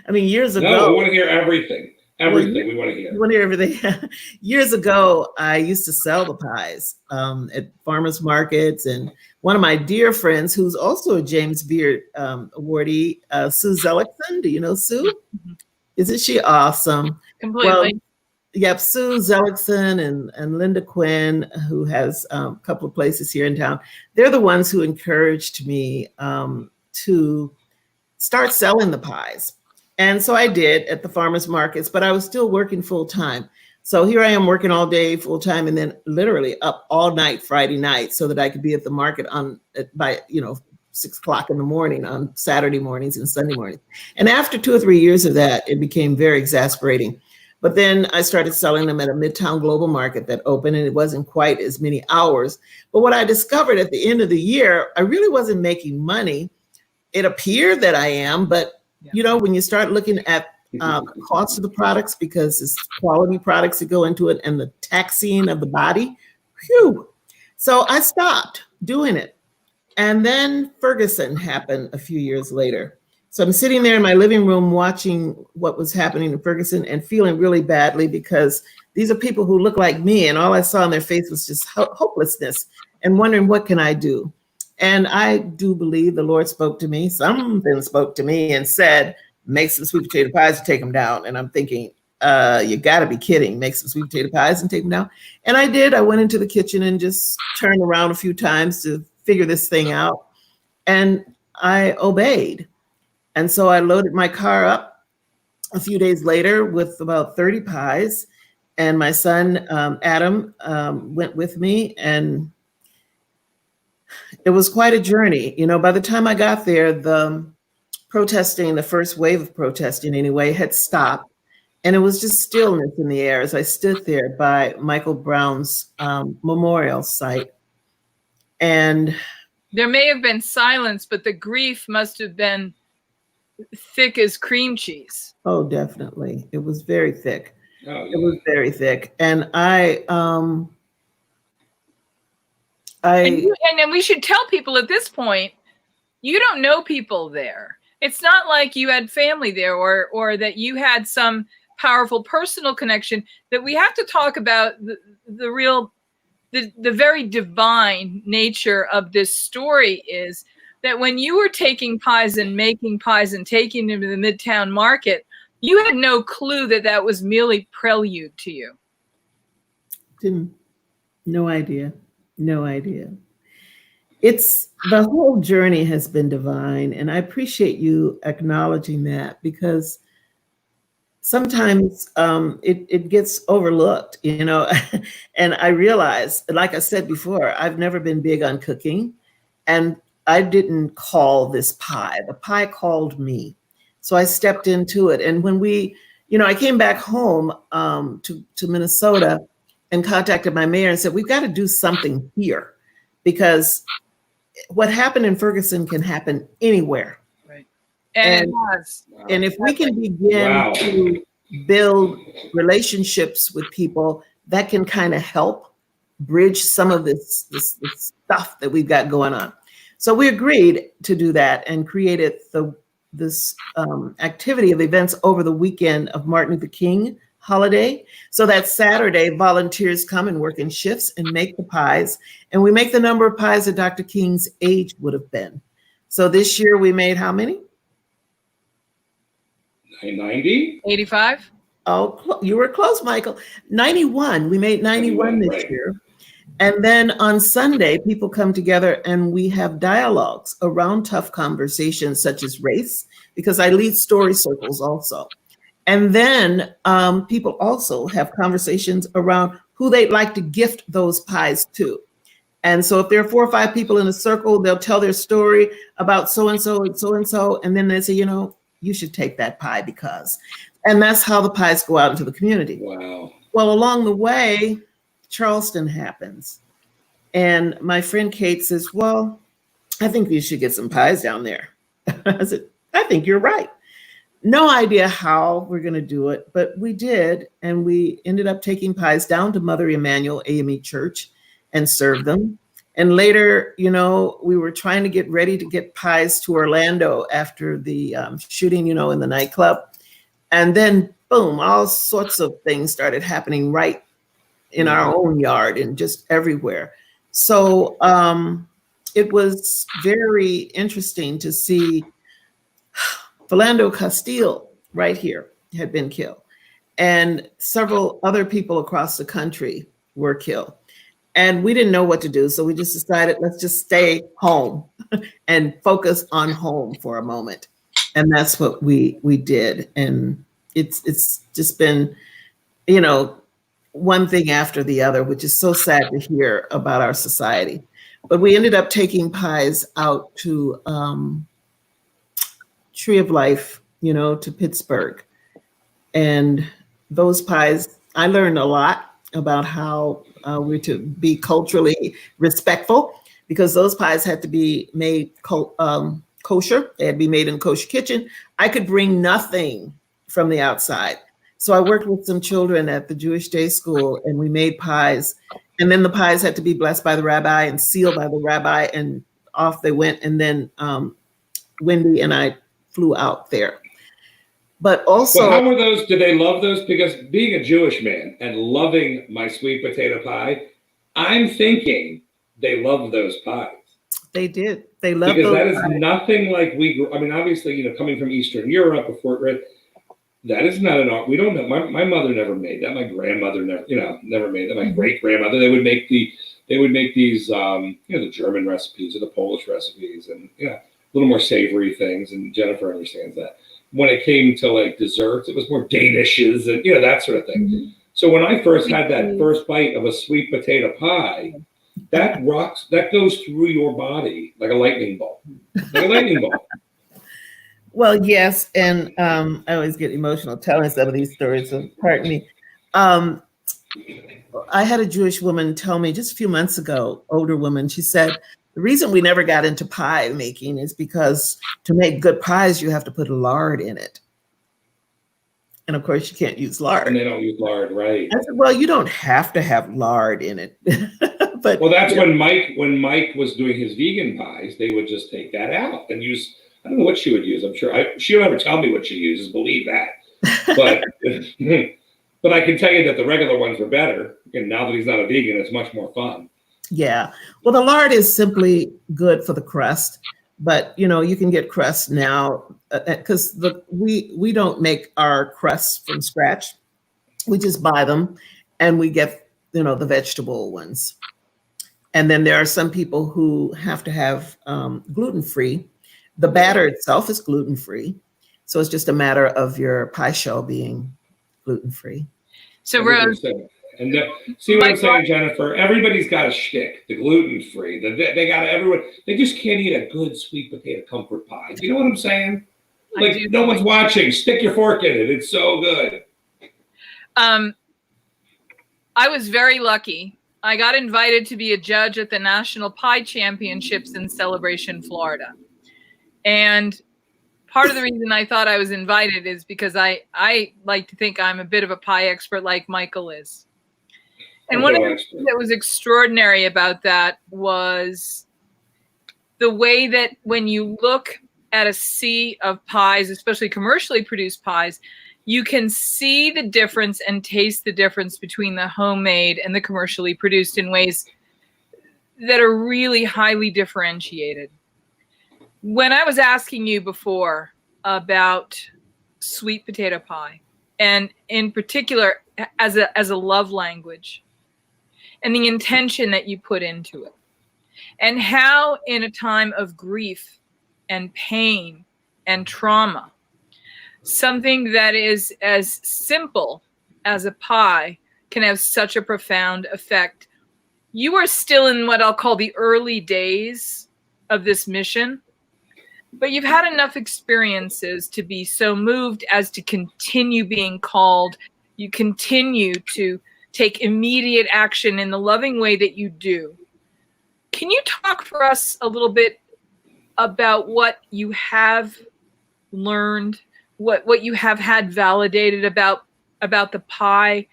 I mean, years ago. No, we want to hear everything. Everything Well, we want to hear. You want to hear everything? Years ago, I used to sell the pies at farmers markets, and one of my dear friends, who's also a James Beard awardee, Sue Zellickson. Do you know Sue? Isn't she awesome? Completely. Well, yep, Sue Zellickson and Linda Quinn, who has a couple of places here in town. They're the ones who encouraged me to start selling the pies. And so I did at the farmers markets, but I was still working full time. So here I am working all day full time, and then literally up all night Friday night so that I could be at the market by 6 o'clock in the morning on Saturday mornings and Sunday mornings. And after 2 or 3 years of that, it became very exasperating. But then I started selling them at a Midtown Global Market that opened, and it wasn't quite as many hours. But what I discovered at the end of the year, I really wasn't making money. It appeared that I am, but when you start looking at cost of the products, because it's quality products that go into it, and the taxing of the body, whew. So I stopped doing it. And then Ferguson happened a few years later. So I'm sitting there in my living room watching what was happening in Ferguson and feeling really badly, because these are people who look like me, and all I saw on their face was just hopelessness and wondering, what can I do? And I do believe the Lord spoke to me. Something spoke to me and said, make some sweet potato pies and take them down. And I'm thinking, you got to be kidding. Make some sweet potato pies and take them down. And I did. I went into the kitchen and just turned around a few times to figure this thing out. And I obeyed. And so I loaded my car up a few days later with about 30 pies. And my son, Adam, went with me, and it was quite a journey. By the time I got there, the first wave of protesting anyway, had stopped. And it was just stillness in the air as I stood there by Michael Brown's memorial site. And there may have been silence, but the grief must have been thick as cream cheese. Oh, definitely. It was very thick. Oh, yeah. It was very thick. And and we should tell people at this point, you don't know people there. It's not like you had family there or that you had some powerful personal connection. That we have to talk about the very divine nature of this story is that when you were taking pies and making pies and taking them to the Midtown Market, you had no clue that was merely prelude to you. No idea. No idea. It's the whole journey has been divine. And I appreciate you acknowledging that, because sometimes it gets overlooked, and I realize, like I said before, I've never been big on cooking, and I didn't call this pie. The pie called me. So I stepped into it. And when I came back home to Minnesota and contacted my mayor and said, we've got to do something here, because what happened in Ferguson can happen anywhere. Right. And it has. And if we can begin to build relationships with people, that can kind of help bridge some of this stuff that we've got going on. So we agreed to do that and created this activity of events over the weekend of Martin Luther King holiday. So that Saturday, volunteers come and work in shifts and make the pies. And we make the number of pies that Dr. King's age would have been. So this year we made how many? 90? 85? Oh, you were close, Michael. 91. We made 91 this right. year. And then on Sunday, people come together and we have dialogues around tough conversations such as race, because I lead story circles also. And then people also have conversations around who they'd like to gift those pies to. And so if there are 4 or 5 people in a circle, they'll tell their story about so-and-so and so-and-so. And then they say, you should take that pie because. And that's how the pies go out into the community. Wow. Well, along the way, Charleston happens. And my friend Kate says, well, I think you should get some pies down there. I said, I think you're right. No idea how we're going to do it, but we did. And we ended up taking pies down to Mother Emanuel AME Church and served them. And later, you know, we were trying to get ready to get pies to Orlando after the shooting, you know, in the nightclub. And then, boom, all sorts of things started happening right in our own yard and just everywhere. So it was very interesting to see Philando Castile right here had been killed. And several other people across the country were killed. And we didn't know what to do. So we just decided, let's just stay home and focus on home for a moment. And that's what we did. And it's just been, you know, one thing after the other, which is so sad to hear about our society. But we ended up taking pies out to Tree of Life, you know, to Pittsburgh. And those pies, I learned a lot about how we're to be culturally respectful, because those pies had to be made kosher. They had to be made in a kosher kitchen. I could bring nothing from the outside. So I worked with some children at the Jewish day school, and we made pies. And then the pies had to be blessed by the rabbi and sealed by the rabbi, and off they went. And then Wendy and I flew out there. But also, well, how were those? Did they love those? Because being a Jewish man and loving my sweet potato pie, I'm thinking they loved those pies. They did. They loved because those that is pies. Nothing like we grew. I mean, obviously, you know, coming from Eastern Europe before that is not an art. We don't know. My mother never made that. My grandmother never made that. My great grandmother, they would make these, you know, the German recipes or the Polish recipes, and you know, a little more savory things. And Jennifer understands that. When it came to like desserts, it was more Danishes and you know that sort of thing. Mm-hmm. So when I first had that first bite of a sweet potato pie, that goes through your body like a lightning bolt, like a lightning bolt. Well, yes, and I always get emotional telling some of these stories, so pardon me. I had a Jewish woman tell me just a few months ago, older woman, she said, the reason we never got into pie making is because to make good pies, you have to put lard in it. And of course, you can't use lard. And they don't use lard, right? I said, well, you don't have to have lard in it. But well, that's when Mike was doing his vegan pies, they would just take that out and use, I don't know what she would use. I'm sure she don't ever tell me what she uses, believe that. But but I can tell you that the regular ones were better. And now that he's not a vegan, it's much more fun. Yeah. Well, the lard is simply good for the crust, but you know, you can get crust now because we don't make our crusts from scratch. We just buy them and we get, you know, the vegetable ones. And then there are some people who have to have gluten-free. The batter itself is gluten-free. So it's just a matter of your pie shell being gluten-free. So Rose, and see what I'm saying, Jennifer? Everybody's got a shtick. The gluten-free. They got everyone. They just can't eat a good sweet potato comfort pie. Do you know what I'm saying? Like no one's watching. Stick your fork in it. It's so good. I was very lucky. I got invited to be a judge at the National Pie Championships in Celebration, Florida. And part of the reason I thought I was invited is because I like to think I'm a bit of a pie expert like Michael is. And one of the things that was extraordinary about that was the way that when you look at a sea of pies, especially commercially produced pies, you can see the difference and taste the difference between the homemade and the commercially produced in ways that are really highly differentiated. When I was asking you before about sweet potato pie, and in particular as a love language, and the intention that you put into it, and how in a time of grief and pain and trauma, something that is as simple as a pie can have such a profound effect. You are still in what I'll call the early days of this mission, but you've had enough experiences to be so moved as to continue being called. You continue to take immediate action in the loving way that you do. Can you talk for us a little bit about what you have learned, what you have had validated about the pie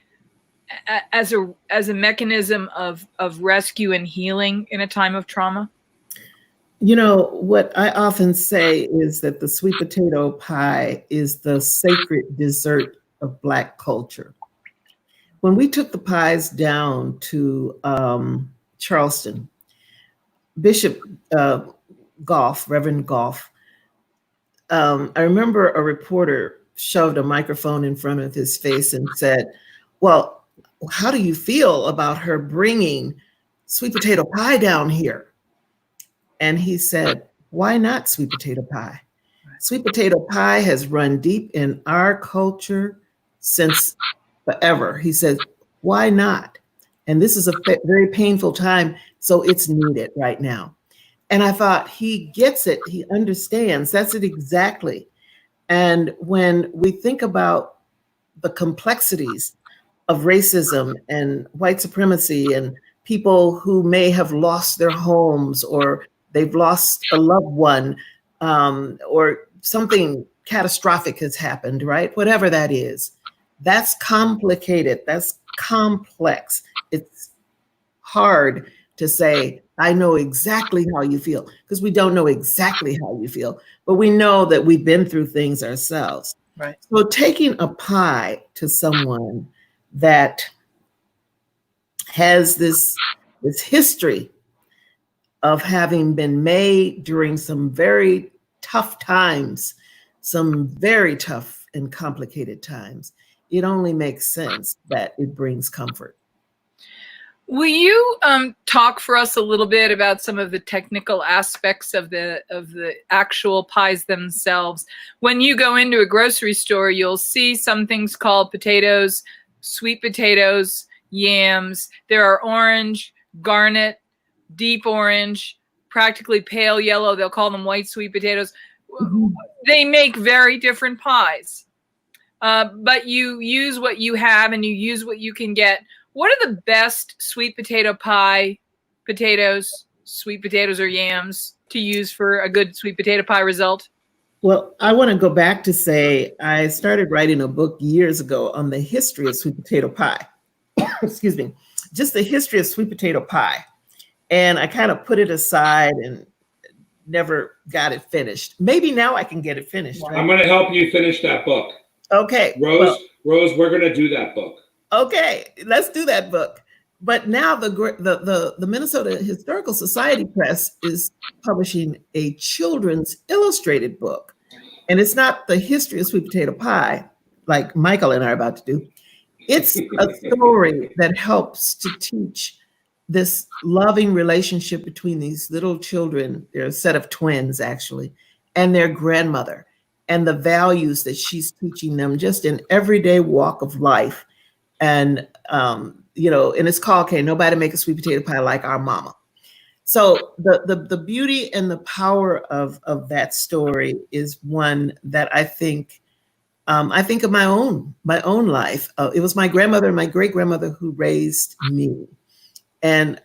as a mechanism of rescue and healing in a time of trauma? You know, what I often say is that the sweet potato pie is the sacred dessert of Black culture. When we took the pies down to Charleston, Bishop Goff, Reverend Goff, I remember a reporter shoved a microphone in front of his face and said, well, how do you feel about her bringing sweet potato pie down here? And he said, why not sweet potato pie? Sweet potato pie has run deep in our culture since forever. He said, why not? And this is a very painful time, so it's needed right now. And I thought, he gets it. He understands. That's it exactly. And when we think about the complexities of racism and white supremacy and people who may have lost their homes, or they've lost a loved one, or something catastrophic has happened, right? Whatever that is, that's complicated. That's complex. It's hard to say, I know exactly how you feel, because we don't know exactly how you feel, but we know that we've been through things ourselves. Right. So taking a pie to someone that has this history of having been made during some very tough times, some very tough and complicated times, it only makes sense that it brings comfort. Will you talk for us a little bit about some of the technical aspects of the actual pies themselves? When you go into a grocery store, you'll see some things called potatoes, sweet potatoes, yams. There are orange, garnet, deep orange, practically pale yellow. They'll call them white sweet potatoes. Mm-hmm. They make very different pies, but you use what you have and you use what you can get. What are the best sweet potato pie potatoes, sweet potatoes or yams to use for a good sweet potato pie result? Well, I want to go back to say I started writing a book years ago on the history of sweet potato pie. Excuse me, just the history of sweet potato pie. And I kind of put it aside and never got it finished. Maybe now I can get it finished. Right? I'm going to help you finish that book. Okay. Rose, we're going to do that book. Okay, let's do that book. But now the Minnesota Historical Society Press is publishing a children's illustrated book. And it's not the history of sweet potato pie, like Michael and I are about to do. It's a story that helps to teach this loving relationship between these little children, they're a set of twins actually, and their grandmother, and the values that she's teaching them just in everyday walk of life. And, you know, and it's called, okay, nobody make a sweet potato pie like our mama. So the beauty and the power of that story is one that I think of my own life. It was my grandmother and my great grandmother who raised me. And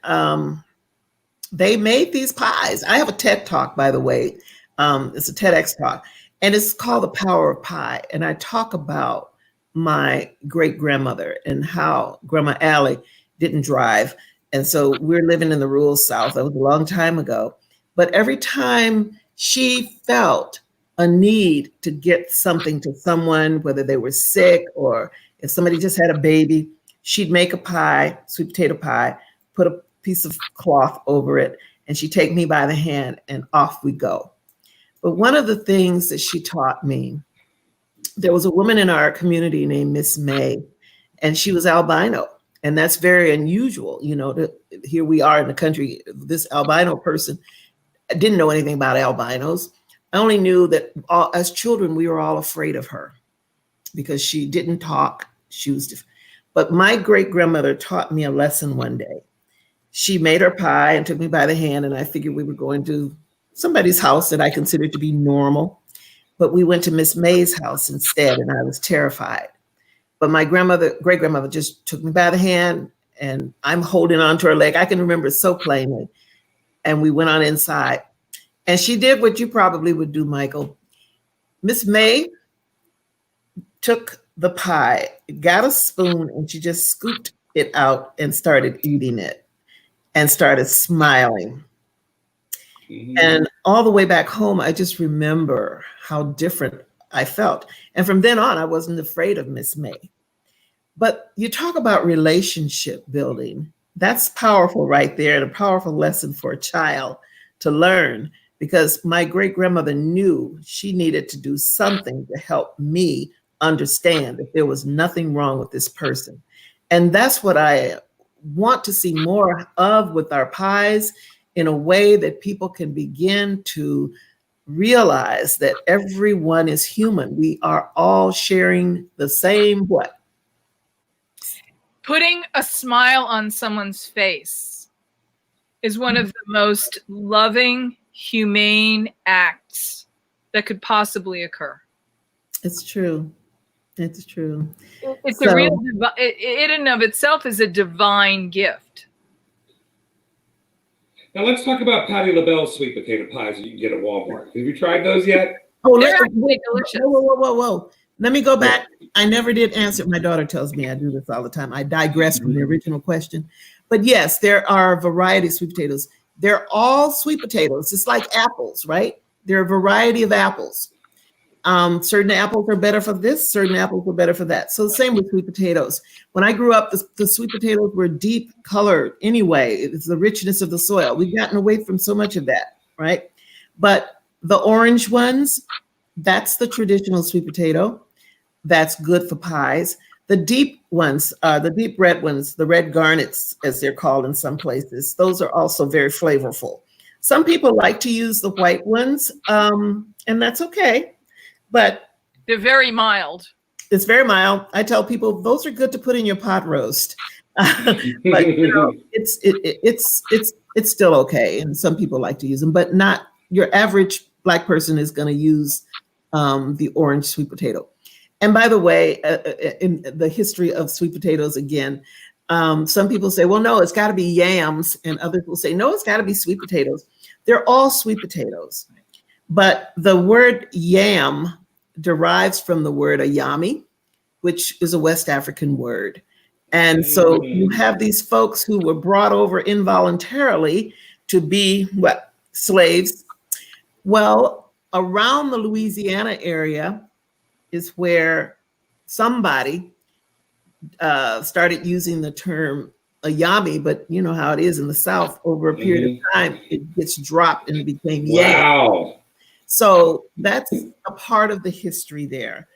they made these pies. I have a TED talk, by the way. It's a TEDx talk, and it's called The Power of Pie. And I talk about my great grandmother and how Grandma Allie didn't drive. And so we're living in the rural South. That was a long time ago. But every time she felt a need to get something to someone, whether they were sick or if somebody just had a baby, she'd make a pie, sweet potato pie, put a piece of cloth over it, and she'd take me by the hand and off we go. But one of the things that she taught me, there was a woman in our community named Miss May, and she was albino. And that's very unusual. You know, here we are in the country, this albino person, I didn't know anything about albinos. I only knew that as children, we were all afraid of her because she didn't talk. She was different. But my great grandmother taught me a lesson one day. She made her pie and took me by the hand, and I figured we were going to somebody's house that I considered to be normal. But we went to Miss May's house instead, and I was terrified. But my great grandmother just took me by the hand, and I'm holding on to her leg. I can remember it so plainly. And we went on inside. And she did what you probably would do, Michael. Miss May took the pie, got a spoon, and she just scooped it out and started eating it and started smiling. Mhm. And all the way back home, I just remember how different I felt. And from then on, I wasn't afraid of Miss May. But you talk about relationship building. That's powerful right there, and a powerful lesson for a child to learn, because my great grandmother knew she needed to do something to help me understand that there was nothing wrong with this person. And that's what I want to see more of with our pies, in a way that people can begin to realize that everyone is human. We are all sharing the same what? Putting a smile on someone's face is one of the most loving, humane acts that could possibly occur. It's true. It's true. It's a real, it in and of itself is a divine gift. Now let's talk about Patti LaBelle's sweet potato pies that you can get at Walmart. Have you tried those yet? Oh, They're actually delicious. whoa. Let me go back. I never did answer. My daughter tells me I do this all the time. I digress from the original question. But yes, there are a variety of sweet potatoes. They're all sweet potatoes. It's like apples, right? There are a variety of apples. Certain apples are better for this, certain apples are better for that. So the same with sweet potatoes. When I grew up, the sweet potatoes were deep colored anyway. It's the richness of the soil. We've gotten away from so much of that, right? But the orange ones, that's the traditional sweet potato. That's good for pies. The deep ones, the deep red ones, the red garnets, as they're called in some places, those are also very flavorful. Some people like to use the white ones, and that's okay. But they're very mild. It's very mild. I tell people those are good to put in your pot roast, but you know, it's still okay. And some people like to use them, but not your average Black person is going to use the orange sweet potato. And by the way, in the history of sweet potatoes, again, some people say, well, no, it's got to be yams, and others will say, no, it's got to be sweet potatoes. They're all sweet potatoes. But the word yam derives from the word ayami, which is a West African word. And so you have these folks who were brought over involuntarily to be what? Slaves. Well, around the Louisiana area is where somebody started using the term ayami, but you know how it is in the South, over a period of time, it gets dropped and it became yam. Wow. So that's a part of the history there.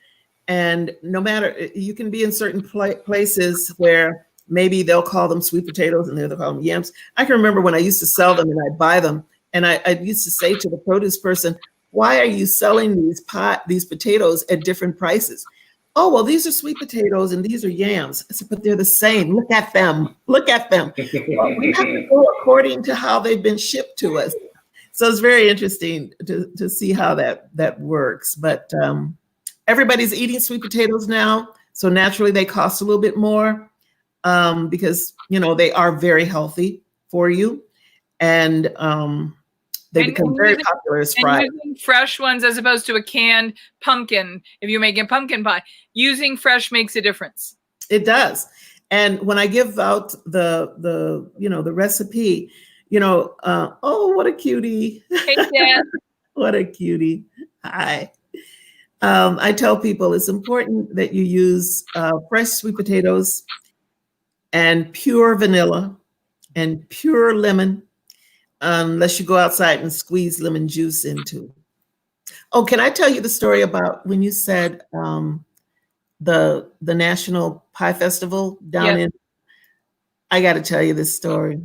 And no matter, you can be in certain places where maybe they'll call them sweet potatoes and they'll call them yams. I can remember when I used to sell them and I'd buy them, and I used to say to the produce person, why are you selling these potatoes at different prices? Oh, well, these are sweet potatoes and these are yams. I said, but they're the same. Look at them. Look at them. Well, we have to go according to how they've been shipped to us. So it's very interesting to see how that works. But everybody's eating sweet potatoes now, so naturally they cost a little bit more because you know they are very healthy for you, and they become very popular as fried. And using fresh ones as opposed to a canned pumpkin. If you're making pumpkin pie, using fresh makes a difference. It does. And when I give out the recipe. Oh, what a cutie. Hey, Dad. What a cutie. Hi. I tell people it's important that you use fresh sweet potatoes and pure vanilla and pure lemon, unless you go outside and squeeze lemon juice into. Oh, can I tell you the story about when you said the National Pie Festival down in? I got to tell you this story.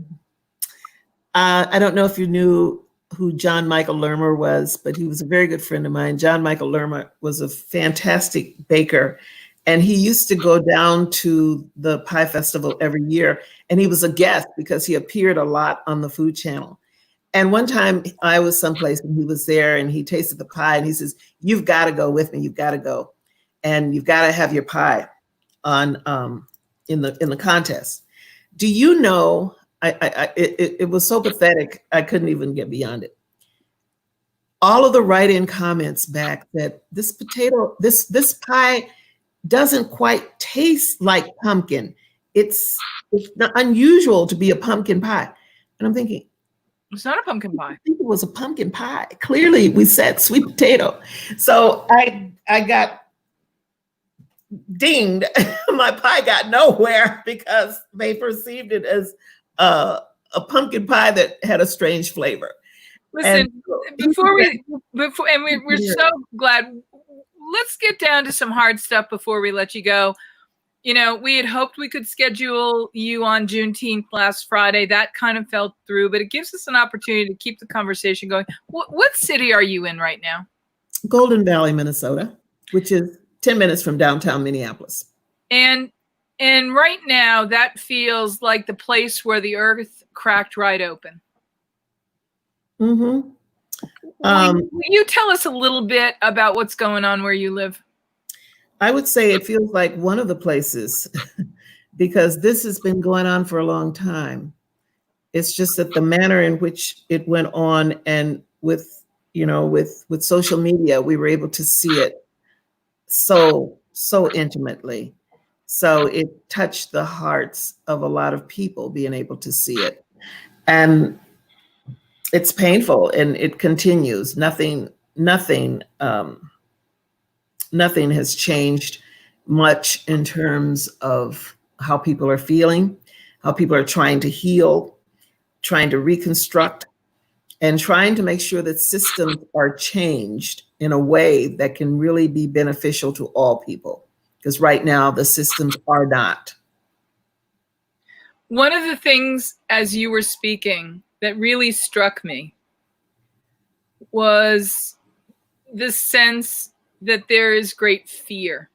I don't know if you knew who John Michael Lermer was, but he was a very good friend of mine. John Michael Lermer was a fantastic baker, and he used to go down to the Pie Festival every year, and he was a guest because he appeared a lot on the Food Channel. And one time I was someplace and he was there and he tasted the pie and he says, you've got to go with me. You've got to go. And you've got to have your pie on in the contest. Do you know, it was so pathetic, I couldn't even get beyond it. All of the write-in comments back that this pie doesn't quite taste like pumpkin. it's not unusual to be a pumpkin pie. And I'm thinking, It's not a pumpkin pie. I think it was a pumpkin pie. Clearly, we said sweet potato. So I got dinged. My pie got nowhere because they perceived it as a pumpkin pie that had a strange flavor. Listen, we're so glad. Let's get down to some hard stuff before we let you go. You know, we had hoped we could schedule you on Juneteenth last Friday. That kind of fell through, but it gives us an opportunity to keep the conversation going. What city are you in right now? Golden Valley, Minnesota, which is 10 minutes from downtown Minneapolis. And right now, that feels like the place where the earth cracked right open. Mm-hmm. Will you tell us a little bit about what's going on where you live? I would say it feels like one of the places because this has been going on for a long time. It's just that the manner in which it went on and with social media, we were able to see it so intimately. So it touched the hearts of a lot of people being able to see it. And it's painful and it continues. Nothing has changed much in terms of how people are feeling, how people are trying to heal, trying to reconstruct, and trying to make sure that systems are changed in a way that can really be beneficial to all people. Because right now the systems are not. One of the things as you were speaking that really struck me was the sense that there is great fear.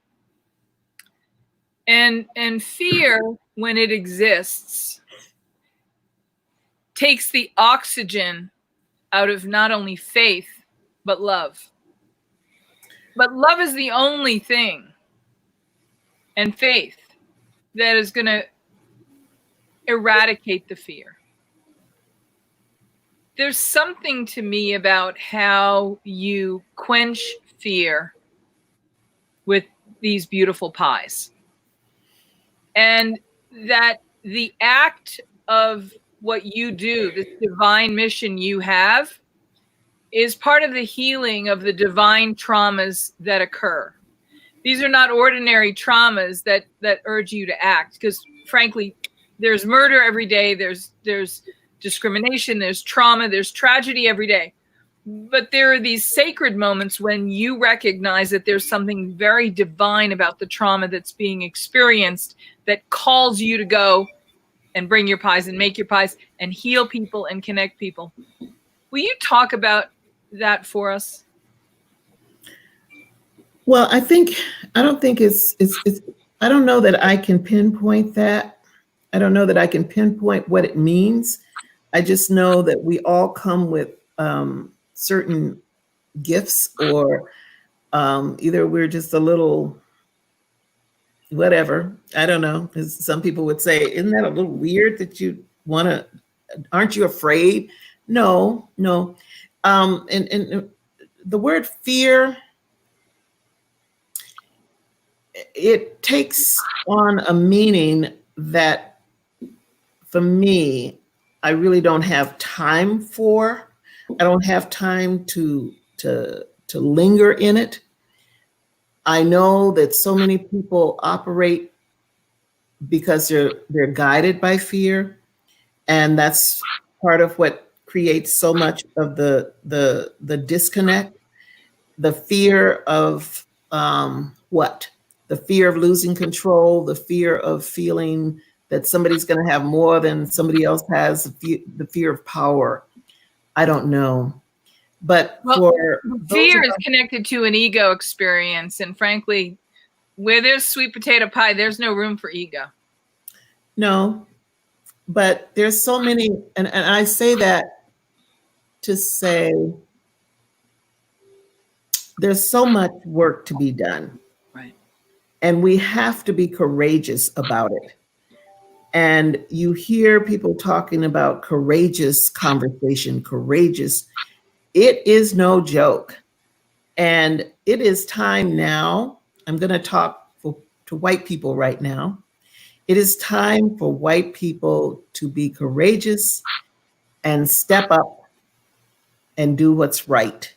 And fear, when it exists, takes the oxygen out of not only faith, but love. But love is the only thing, and faith, that is going to eradicate the fear. There's something to me about how you quench fear with these beautiful pies. And that the act of what you do, this divine mission you have, is part of the healing of the divine traumas that occur. These are not ordinary traumas that urge you to act, because frankly, there's murder every day, there's discrimination, there's trauma, there's tragedy every day. But there are these sacred moments when you recognize that there's something very divine about the trauma that's being experienced that calls you to go and bring your pies and make your pies and heal people and connect people. Will you talk about that for us? Well, I don't know that I can pinpoint that. I don't know that I can pinpoint what it means. I just know that we all come with certain gifts, or either we're just a little whatever. I don't know. As some people would say, isn't that a little weird that you aren't you afraid? No. And the word fear, it takes on a meaning that for me, I really don't have time for. I don't have time to linger in it. I know that so many people operate because they're guided by fear, and that's part of what creates so much of the disconnect. The fear of what? The fear of losing control, the fear of feeling that somebody's going to have more than somebody else has, the fear of power. I don't know. But fear is connected to an ego experience. And frankly, where there's sweet potato pie, there's no room for ego. No, but there's so many, and I say that to say there's so much work to be done. Right. And we have to be courageous about it. And you hear people talking about courageous conversation, courageous. It is no joke. And it is time now. I'm going to talk to white people right now. It is time for white people to be courageous and step up and do what's right.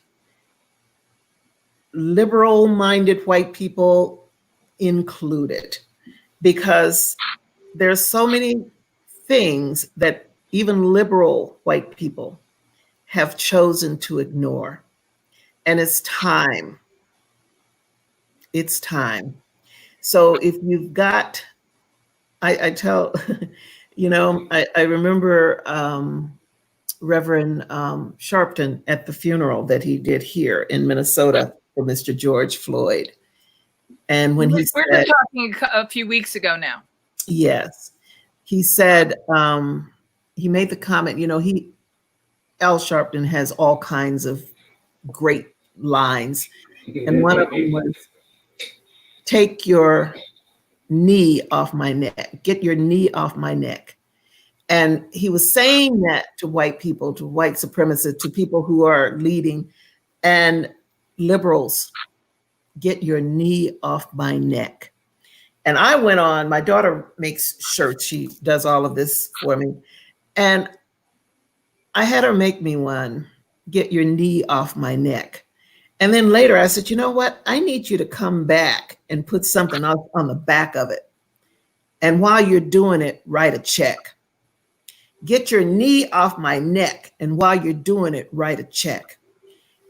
Liberal-minded white people included, because there's so many things that even liberal white people have chosen to ignore. And it's time. It's time. So if you've got, I tell, I remember Reverend Sharpton at the funeral that he did here in Minnesota for Mr. George Floyd. And when he we're said, talking a few weeks ago now. Yes, he said, he made the comment, Al Sharpton has all kinds of great lines. And one of them was, take your knee off my neck, get your knee off my neck. And he was saying that to white people, to white supremacists, to people who are leading, and liberals, get your knee off my neck. And I went on, my daughter makes shirts, she does all of this for me. And I had her make me one, get your knee off my neck. And then later I said, you know what? I need you to come back and put something else on the back of it. And while you're doing it, write a check. Get your knee off my neck. And while you're doing it, write a check.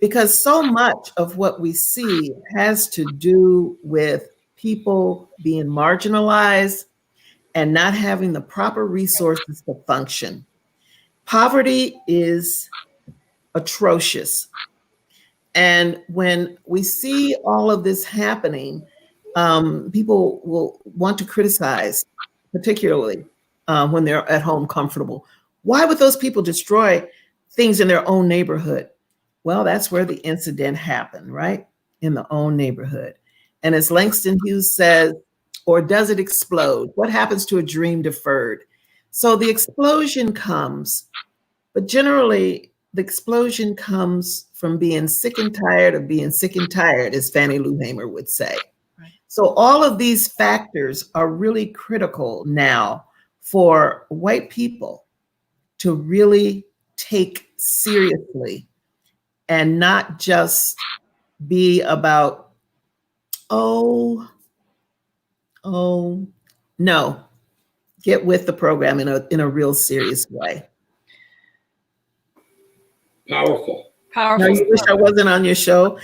Because so much of what we see has to do with people being marginalized and not having the proper resources to function. Poverty is atrocious. And when we see all of this happening, people will want to criticize, particularly when they're at home comfortable. Why would those people destroy things in their own neighborhood? Well, that's where the incident happened, right? In the own neighborhood. And as Langston Hughes says, or does it explode? What happens to a dream deferred? So the explosion comes, but generally the explosion comes from being sick and tired of being sick and tired, as Fannie Lou Hamer would say. Right. So all of these factors are really critical now for white people to really take seriously and not just be about, oh, no, get with the program in a real serious way. Powerful. Now, you wish I wasn't on your show?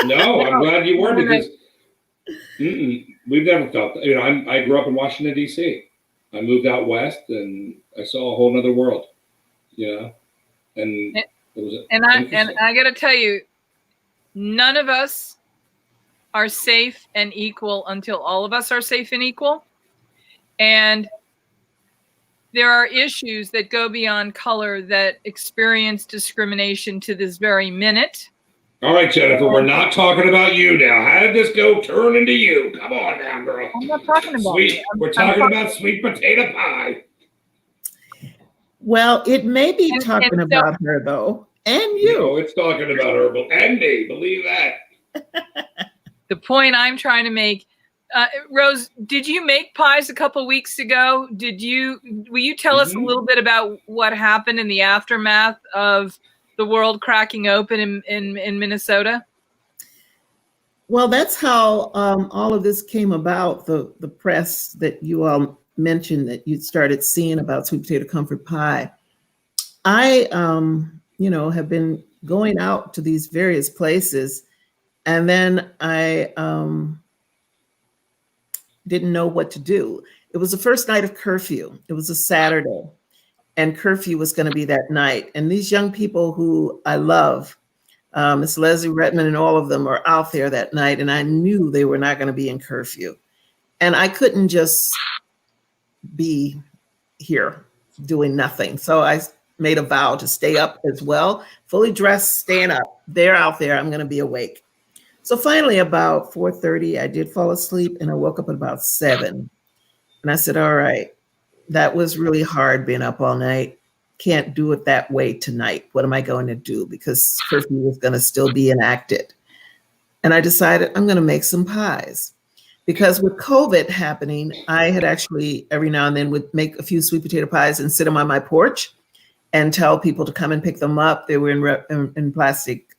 No, I'm glad you were, because we've never felt that. I grew up in Washington, D.C. I moved out west and I saw a whole nother world, and it was I got to tell you, none of us are safe and equal until all of us are safe and equal. And there are issues that go beyond color that experience discrimination to this very minute. All right, Jennifer, we're not talking about you now. How did this go turn into you? Come on now, girl. I'm not talking about sweet. We're talking about sweet potato pie. Well, it may be talking about her, though, and you. No, it's talking about her, and me. Believe that. The point I'm trying to make, Rose, did you make pies a couple weeks ago? Will you tell us a little bit about what happened in the aftermath of the world cracking open in Minnesota? Well, that's how all of this came about. The press that you all mentioned that you started seeing about sweet potato comfort pie. I, have been going out to these various places, and then I didn't know what to do. It was the first night of curfew. It was a Saturday, and curfew was going to be that night. And these young people who I love, Miss Leslie Redmond and all of them, are out there that night, and I knew they were not going to be in curfew. And I couldn't just be here doing nothing. So I made a vow to stay up as well, fully dressed, staying up. They're out there, I'm going to be awake. So finally, about 4:30, I did fall asleep, and I woke up at about 7. And I said, all right, that was really hard being up all night. Can't do it that way tonight. What am I going to do? Because curfew was going to still be enacted. And I decided I'm going to make some pies, because with COVID happening, I had actually every now and then would make a few sweet potato pies and sit them on my porch and tell people to come and pick them up. They were in plastic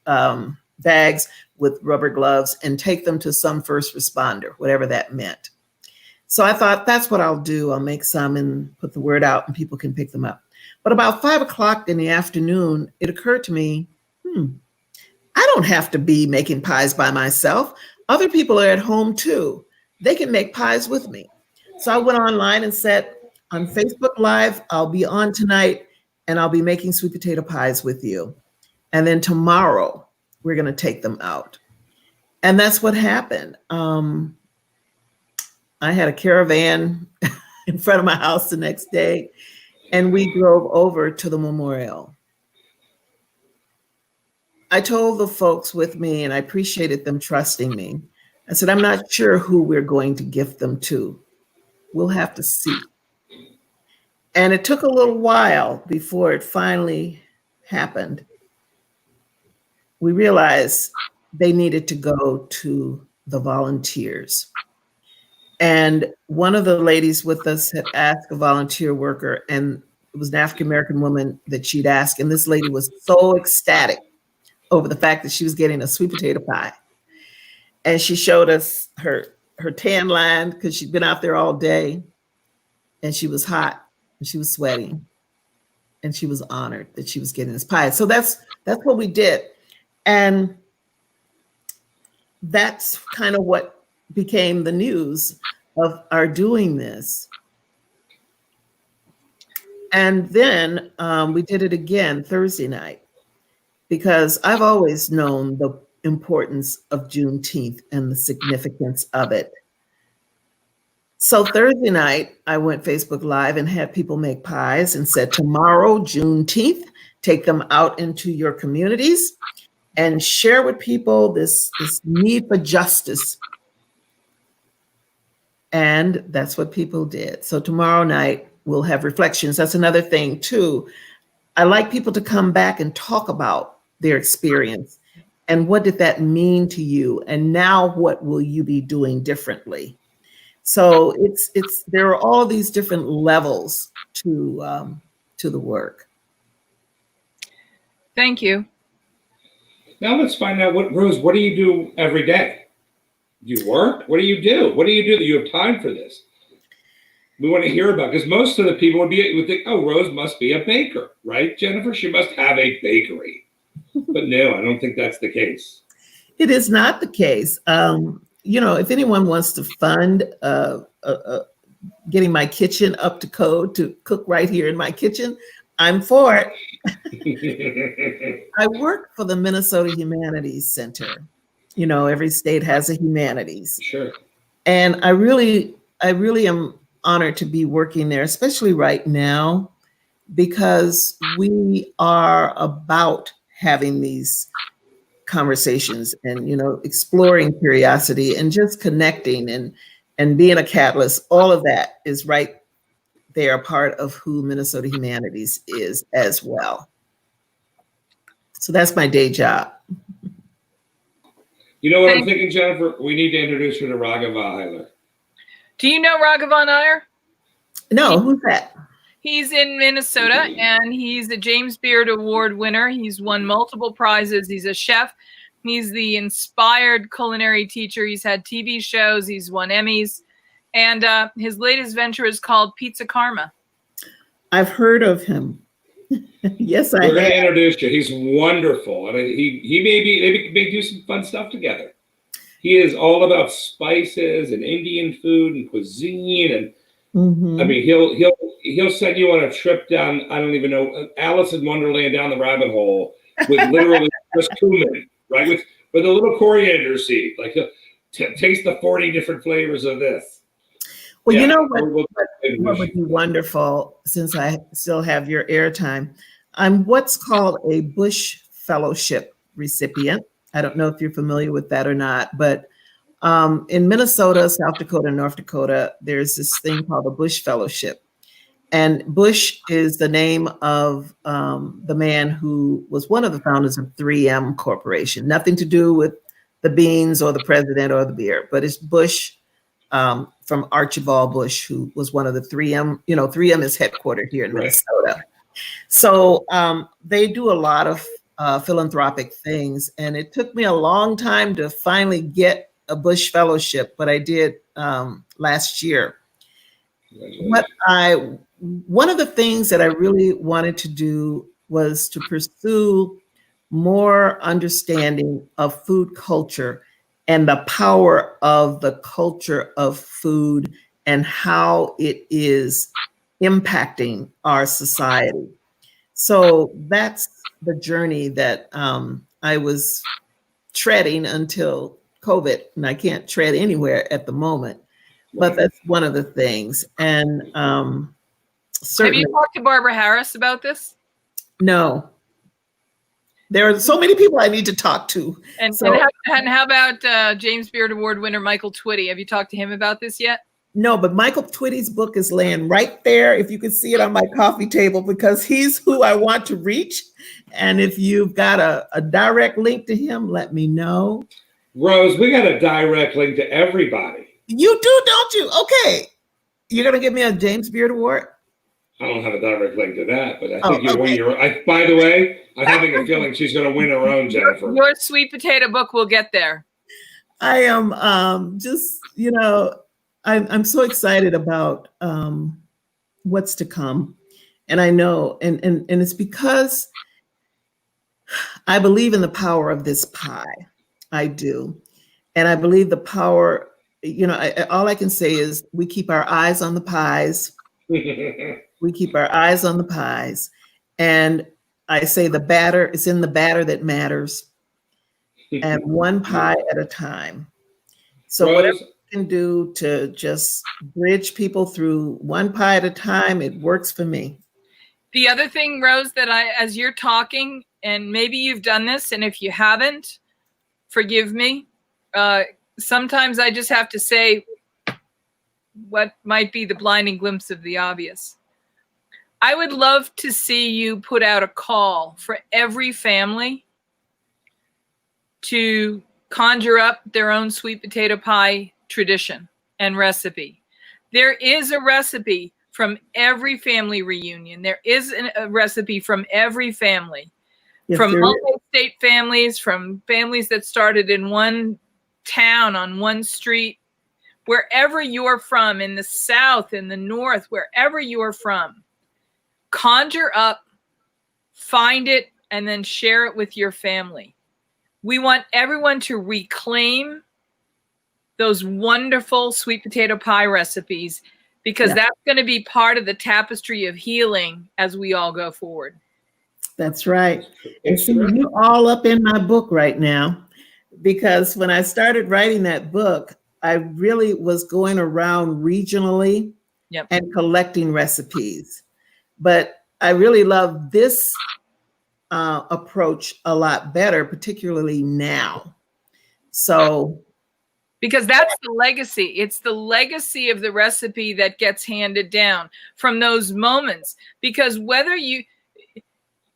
bags with rubber gloves, and take them to some first responder, whatever that meant. So I thought, that's what I'll do. I'll make some and put the word out and people can pick them up. But about 5 o'clock in the afternoon, it occurred to me, I don't have to be making pies by myself. Other people are at home too. They can make pies with me. So I went online and said, on Facebook Live, I'll be on tonight and I'll be making sweet potato pies with you. And then tomorrow, we're going to take them out. And that's what happened. I had a caravan in front of my house the next day, and we drove over to the memorial. I told the folks with me, and I appreciated them trusting me. I said, I'm not sure who we're going to gift them to. We'll have to see. And it took a little while before it finally happened. We realized they needed to go to the volunteers. And one of the ladies with us had asked a volunteer worker, and it was an African-American woman that she'd asked. And this lady was so ecstatic over the fact that she was getting a sweet potato pie. And she showed us her tan line because she'd been out there all day and she was hot and she was sweating and she was honored that she was getting this pie. So that's what we did. And that's kind of what became the news of our doing this. And then we did it again Thursday night, because I've always known the importance of Juneteenth and the significance of it. So Thursday night, I went Facebook Live and had people make pies and said, tomorrow, Juneteenth, take them out into your communities and share with people this need for justice. And that's what people did. So tomorrow night, we'll have reflections. That's another thing too. I like people to come back and talk about their experience and what did that mean to you? And now what will you be doing differently? So there are all these different levels to the work. Thank you. Now let's find out Rose, what do you do every day? Do you work? What do you do? What do you do that you have time for this? We want to hear about, because most of the people would think, oh, Rose must be a baker, right? Jennifer, she must have a bakery. But no, I don't think that's the case. It is not the case. If anyone wants to fund getting my kitchen up to code to cook right here in my kitchen, I'm for it. I work for the Minnesota Humanities Center. Every state has a humanities. Sure. And I really am honored to be working there, especially right now, because we are about having these conversations and, exploring curiosity and just connecting and being a catalyst. All of that is right there, a part of who Minnesota Humanities is as well. So that's my day job. You know what I'm thinking, Jennifer? We need to introduce you to Raghav Eiler. Do you know Raghav Eiler? No, who's that? He's in Minnesota, and he's a James Beard Award winner. He's won multiple prizes. He's a chef. He's the inspired culinary teacher. He's had TV shows. He's won Emmys. And his latest venture is called Pizza Karma. I've heard of him. Yes, We're going to introduce you. He's wonderful. And he may do some fun stuff together. He is all about spices and Indian food and cuisine. And I mean, he'll send you on a trip down, I don't even know, Alice in Wonderland down the rabbit hole with literally just cumin, right? With a little coriander seed. Like, taste the 40 different flavors of this. Well, you know what would be wonderful, since I still have your airtime, I'm what's called a Bush Fellowship recipient. I don't know if you're familiar with that or not, but in Minnesota, South Dakota, and North Dakota, there's this thing called the Bush Fellowship. And Bush is the name of the man who was one of the founders of 3M Corporation. Nothing to do with the beans or the president or the beer, but it's Bush from Archibald Bush, who was one of the 3M. 3M is headquartered here in Minnesota. So they do a lot of philanthropic things. And it took me a long time to finally get a Bush Fellowship, but I did last year. One of the things that I really wanted to do was to pursue more understanding of food culture and the power of the culture of food and how it is impacting our society. So that's the journey that I was treading until COVID, and I can't tread anywhere at the moment. But that's one of the things. And certainly, have you talked to Barbara Harris about this? No. There are so many people I need to talk to. And how about James Beard Award winner Michael Twitty? Have you talked to him about this yet? No, but Michael Twitty's book is laying right there, if you can see it on my coffee table, because he's who I want to reach. And if you've got a direct link to him, let me know. Rose, we got a direct link to everybody. You do, don't you? Okay. You're going to give me a James Beard Award? I don't have a direct link to that, but I think you'll win your. By the way, I'm having a feeling she's going to win her own, Jennifer. Your sweet potato book will get there. I am I'm so excited about what's to come. And I know, and it's because I believe in the power of this pie. I do. And I believe the power, all I can say is we keep our eyes on the pies. We keep our eyes on the pies. And I say the batter is in the batter that matters. And one pie at a time. So Rose, whatever you can do to just bridge people through one pie at a time, it works for me. The other thing, Rose, that as you're talking, and maybe you've done this, and if you haven't, forgive me. Sometimes I just have to say what might be the blinding glimpse of the obvious. I would love to see you put out a call for every family to conjure up their own sweet potato pie tradition and recipe. There is a recipe from every family reunion. There is a recipe from every family, from multi-state families, from families that started in one town on one street, wherever you're from, in the South, in the North, wherever you're from. Conjure up, find it, and then share it with your family. We want everyone to reclaim those wonderful sweet potato pie recipes, because that's going to be part of the tapestry of healing as we all go forward. That's right. And see, you're all up in my book right now, because when I started writing that book, I really was going around regionally and collecting recipes. But I really love this approach a lot better, particularly now. So, because that's the legacy. It's the legacy of the recipe that gets handed down from those moments. Because whether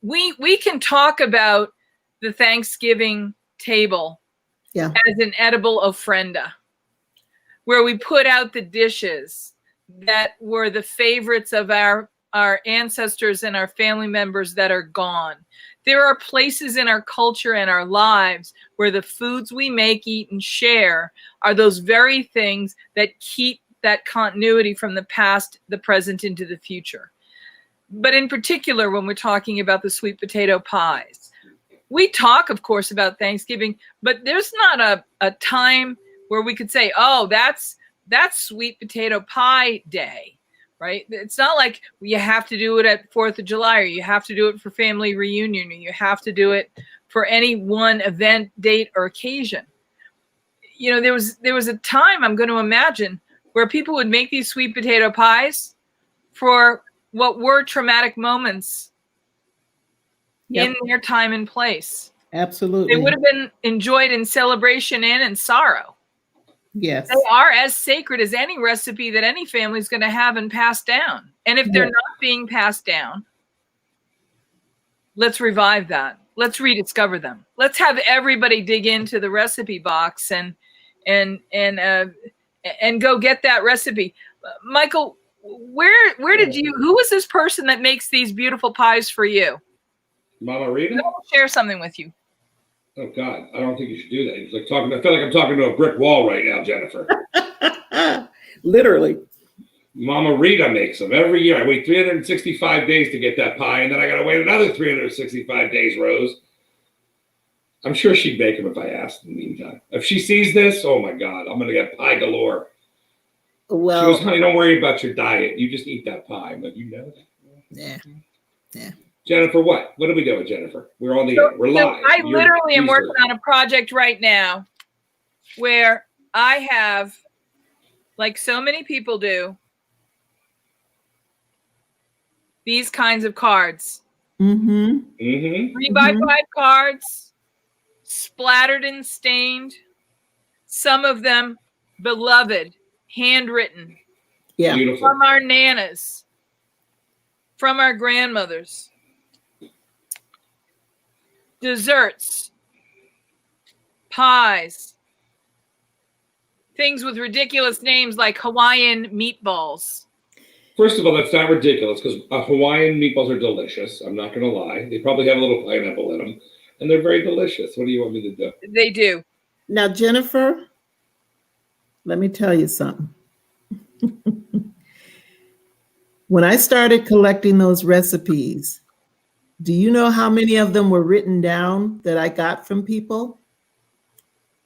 we can talk about the Thanksgiving table as an edible ofrenda, where we put out the dishes that were the favorites of our ancestors and our family members that are gone. There are places in our culture and our lives where the foods we make, eat, and share are those very things that keep that continuity from the past, the present, into the future. But in particular, when we're talking about the sweet potato pies, we talk, of course, about Thanksgiving, but there's not a time where we could say, oh, that's sweet potato pie day. Right? It's not like you have to do it at 4th of July, or you have to do it for family reunion, or you have to do it for any one event, date, or occasion. There was a time, I'm going to imagine, where people would make these sweet potato pies for what were traumatic moments in their time and place. Absolutely. They would have been enjoyed in celebration and in sorrow. Yes. They are as sacred as any recipe that any family is going to have and pass down. And if they're not being passed down, let's revive that. Let's rediscover them. Let's have everybody dig into the recipe box and and go get that recipe. Michael, where did you, who is this person that makes these beautiful pies for you? Mama Rita? I'll share something with you. Oh God, I don't think you should do that. It's like talking. I feel like I'm talking to a brick wall right now, Jennifer. Literally. Mama Rita makes them every year. I wait 365 days to get that pie, and then I got to wait another 365 days, Rose. I'm sure she'd make them if I asked in the meantime. If she sees this, oh my God, I'm going to get pie galore. Well, she goes, honey, don't worry about your diet. You just eat that pie. I'm like, you know that? Yeah. Jennifer, what? What are we doing, Jennifer? We're on the air. We're live. I literally am working on a project right now where I have, like so many people do, these kinds of cards. 3x5 cards, splattered and stained. Some of them beloved, handwritten. Yeah. Beautiful. From our nanas, from our grandmothers. Desserts, pies, things with ridiculous names like Hawaiian meatballs. First of all, that's not ridiculous because Hawaiian meatballs are delicious. I'm not going to lie. They probably have a little pineapple in them, and they're very delicious. What do you want me to do? They do. Now, Jennifer, let me tell you something. When I started collecting those recipes, do you know how many of them were written down that I got from people?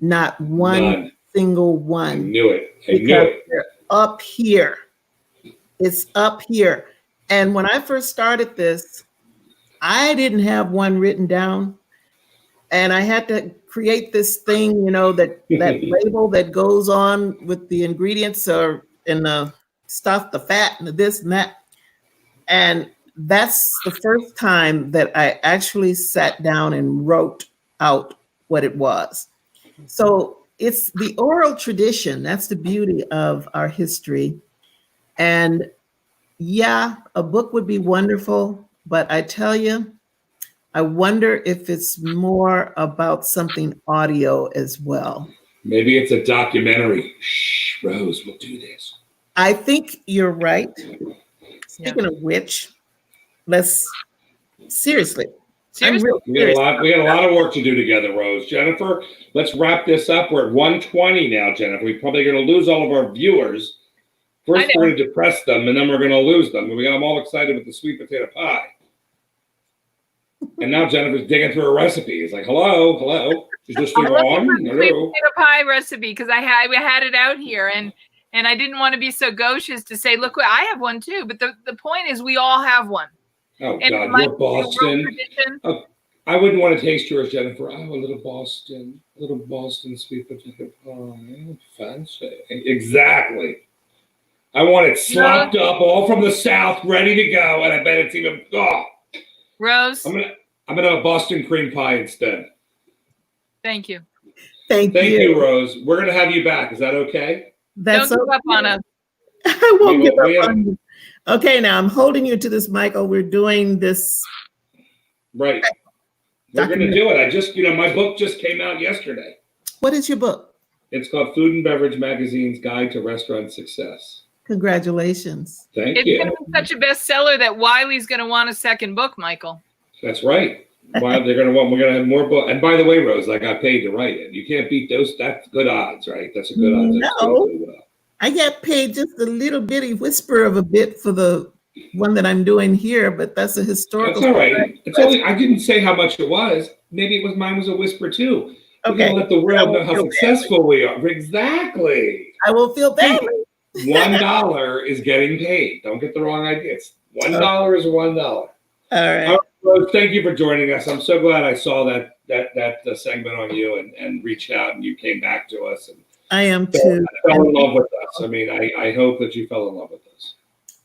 Not one single one. I knew it. I knew it. They're up here. It's up here. And when I first started this, I didn't have one written down. And I had to create this thing, that label that goes on with the ingredients and the stuff, the fat and the this and that. And that's the first time that I actually sat down and wrote out what it was. So it's the oral tradition. That's the beauty of our history. And yeah, a book would be wonderful, but I tell you, I wonder if it's more about something audio as well. Maybe it's a documentary. Shh, Rose, we'll do this. I think you're right. Speaking of which, seriously. We got a lot of work to do together, Rose. Jennifer, let's wrap this up. We're at 120 now, Jennifer. We're probably going to lose all of our viewers. First, we're going to depress them, and then we're going to lose them. We got them all excited with the sweet potato pie. And now Jennifer's digging through her recipe. It's like, hello. Is this thing on? Sweet potato pie recipe, because I had it out here, and I didn't want to be so gauche to say, look, I have one too. But the point is, we all have one. Oh, and God, you're Boston. I wouldn't want to taste yours, Jennifer. Oh, a little Boston sweet potato pie. Fancy. Exactly. I want it slopped up, all from the South, ready to go, and I bet it's even. Oh. Rose, I'm gonna have a Boston cream pie instead. Thank you. Thank you, Rose. We're gonna have you back. Is that okay? Don't give up on us. I won't give up on you. Okay, now I'm holding you to this, Michael. We're doing this. Right. We're going to do it. I just, my book just came out yesterday. What is your book? It's called Food and Beverage Magazine's Guide to Restaurant Success. Congratulations. Thank you. It's going to be such a bestseller that Wiley's going to want a second book, Michael. That's right. We're going to have more books. And by the way, Rose, I got paid to write it. You can't beat those. That's good odds, right? That's a good odds. No. I get paid just a little bitty whisper of a bit for the one that I'm doing here, but that's a historical. That's all right. It's only, I didn't say how much it was. Maybe mine was a whisper too. Okay. Let the world know how successful we are. Exactly. I will feel badly. $1 is getting paid. Don't get the wrong idea. It's $1 is $1. All right. Rose, thank you for joining us. I'm so glad I saw that segment on you and reached out and you came back to us. And I am too. I fell in love with us. I mean, I hope that you fell in love with us.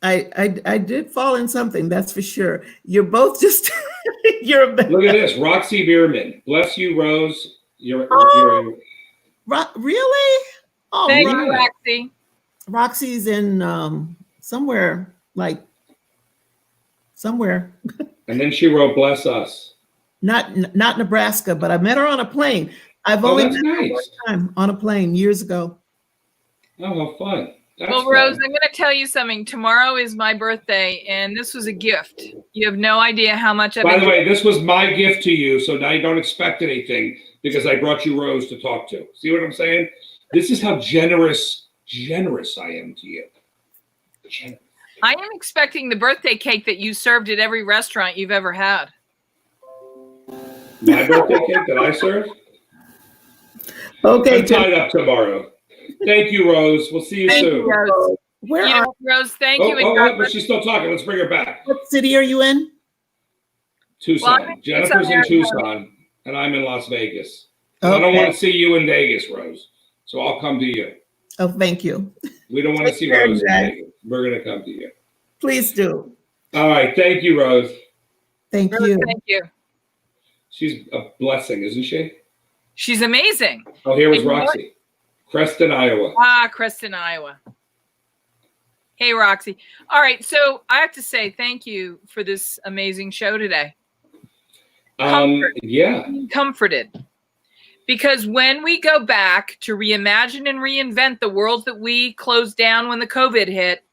I did fall in something, that's for sure. You're both just you're look at this, Roxy Bierman. Bless you, Rose. You're really? Oh, thank you, Roxy. Roxy's in somewhere. And then she wrote, "Bless us." Not Nebraska, but I met her on a plane. I've only met her one time on a plane years ago. Oh, how fun. That's Well, Rose, fun. I'm going to tell you something. Tomorrow is my birthday, and this was a gift. You have no idea how much I've By the enjoyed. way, this was my gift to you, so now you don't expect anything because I brought you Rose to talk to. See what I'm saying? This is how generous I am to you. Generous. I am expecting the birthday cake that you served at every restaurant you've ever had. My birthday cake that I served? Okay, I'm tied up tomorrow. Thank you, Rose. We'll see you Thank soon. you, Rose. where You are, know, Rose, thank you. and Oh, God but bless she's still talking. Let's bring her back. what city are you in? Tucson. Well, I'm in Jennifer's Tucson, in Tucson, and I'm in Las Vegas. And I don't Okay. want to see you in Vegas, Rose. So I'll come to you. Oh, thank you. We don't want to Take see care, Rose in Jack. Vegas. We're going to come to you. Please do. All right. Thank you, Rose. Thank Rose, you. thank you. She's a blessing, isn't she? She's amazing. Oh, here was And you know what? Roxy. Creston, Iowa. Creston, Iowa. Hey, Roxy. All right, so I have to say thank you for this amazing show today. Yeah. I'm comforted. Because when we go back to reimagine and reinvent the world that we closed down when the COVID hit,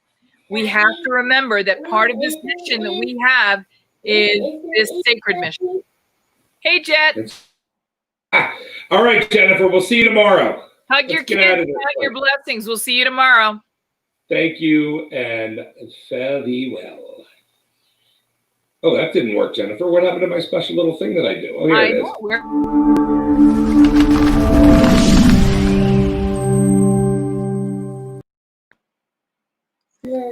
we have to remember that part of this mission that we have is this sacred mission. Hey, Jet. All right, Jennifer. We'll see you tomorrow. Hug your Let's get kids. out of this Hug your place. blessings. We'll see you tomorrow. Thank you, and fare thee well. Oh, that didn't work, Jennifer. What happened to my special little thing that I do? Oh, here I it is. know. We're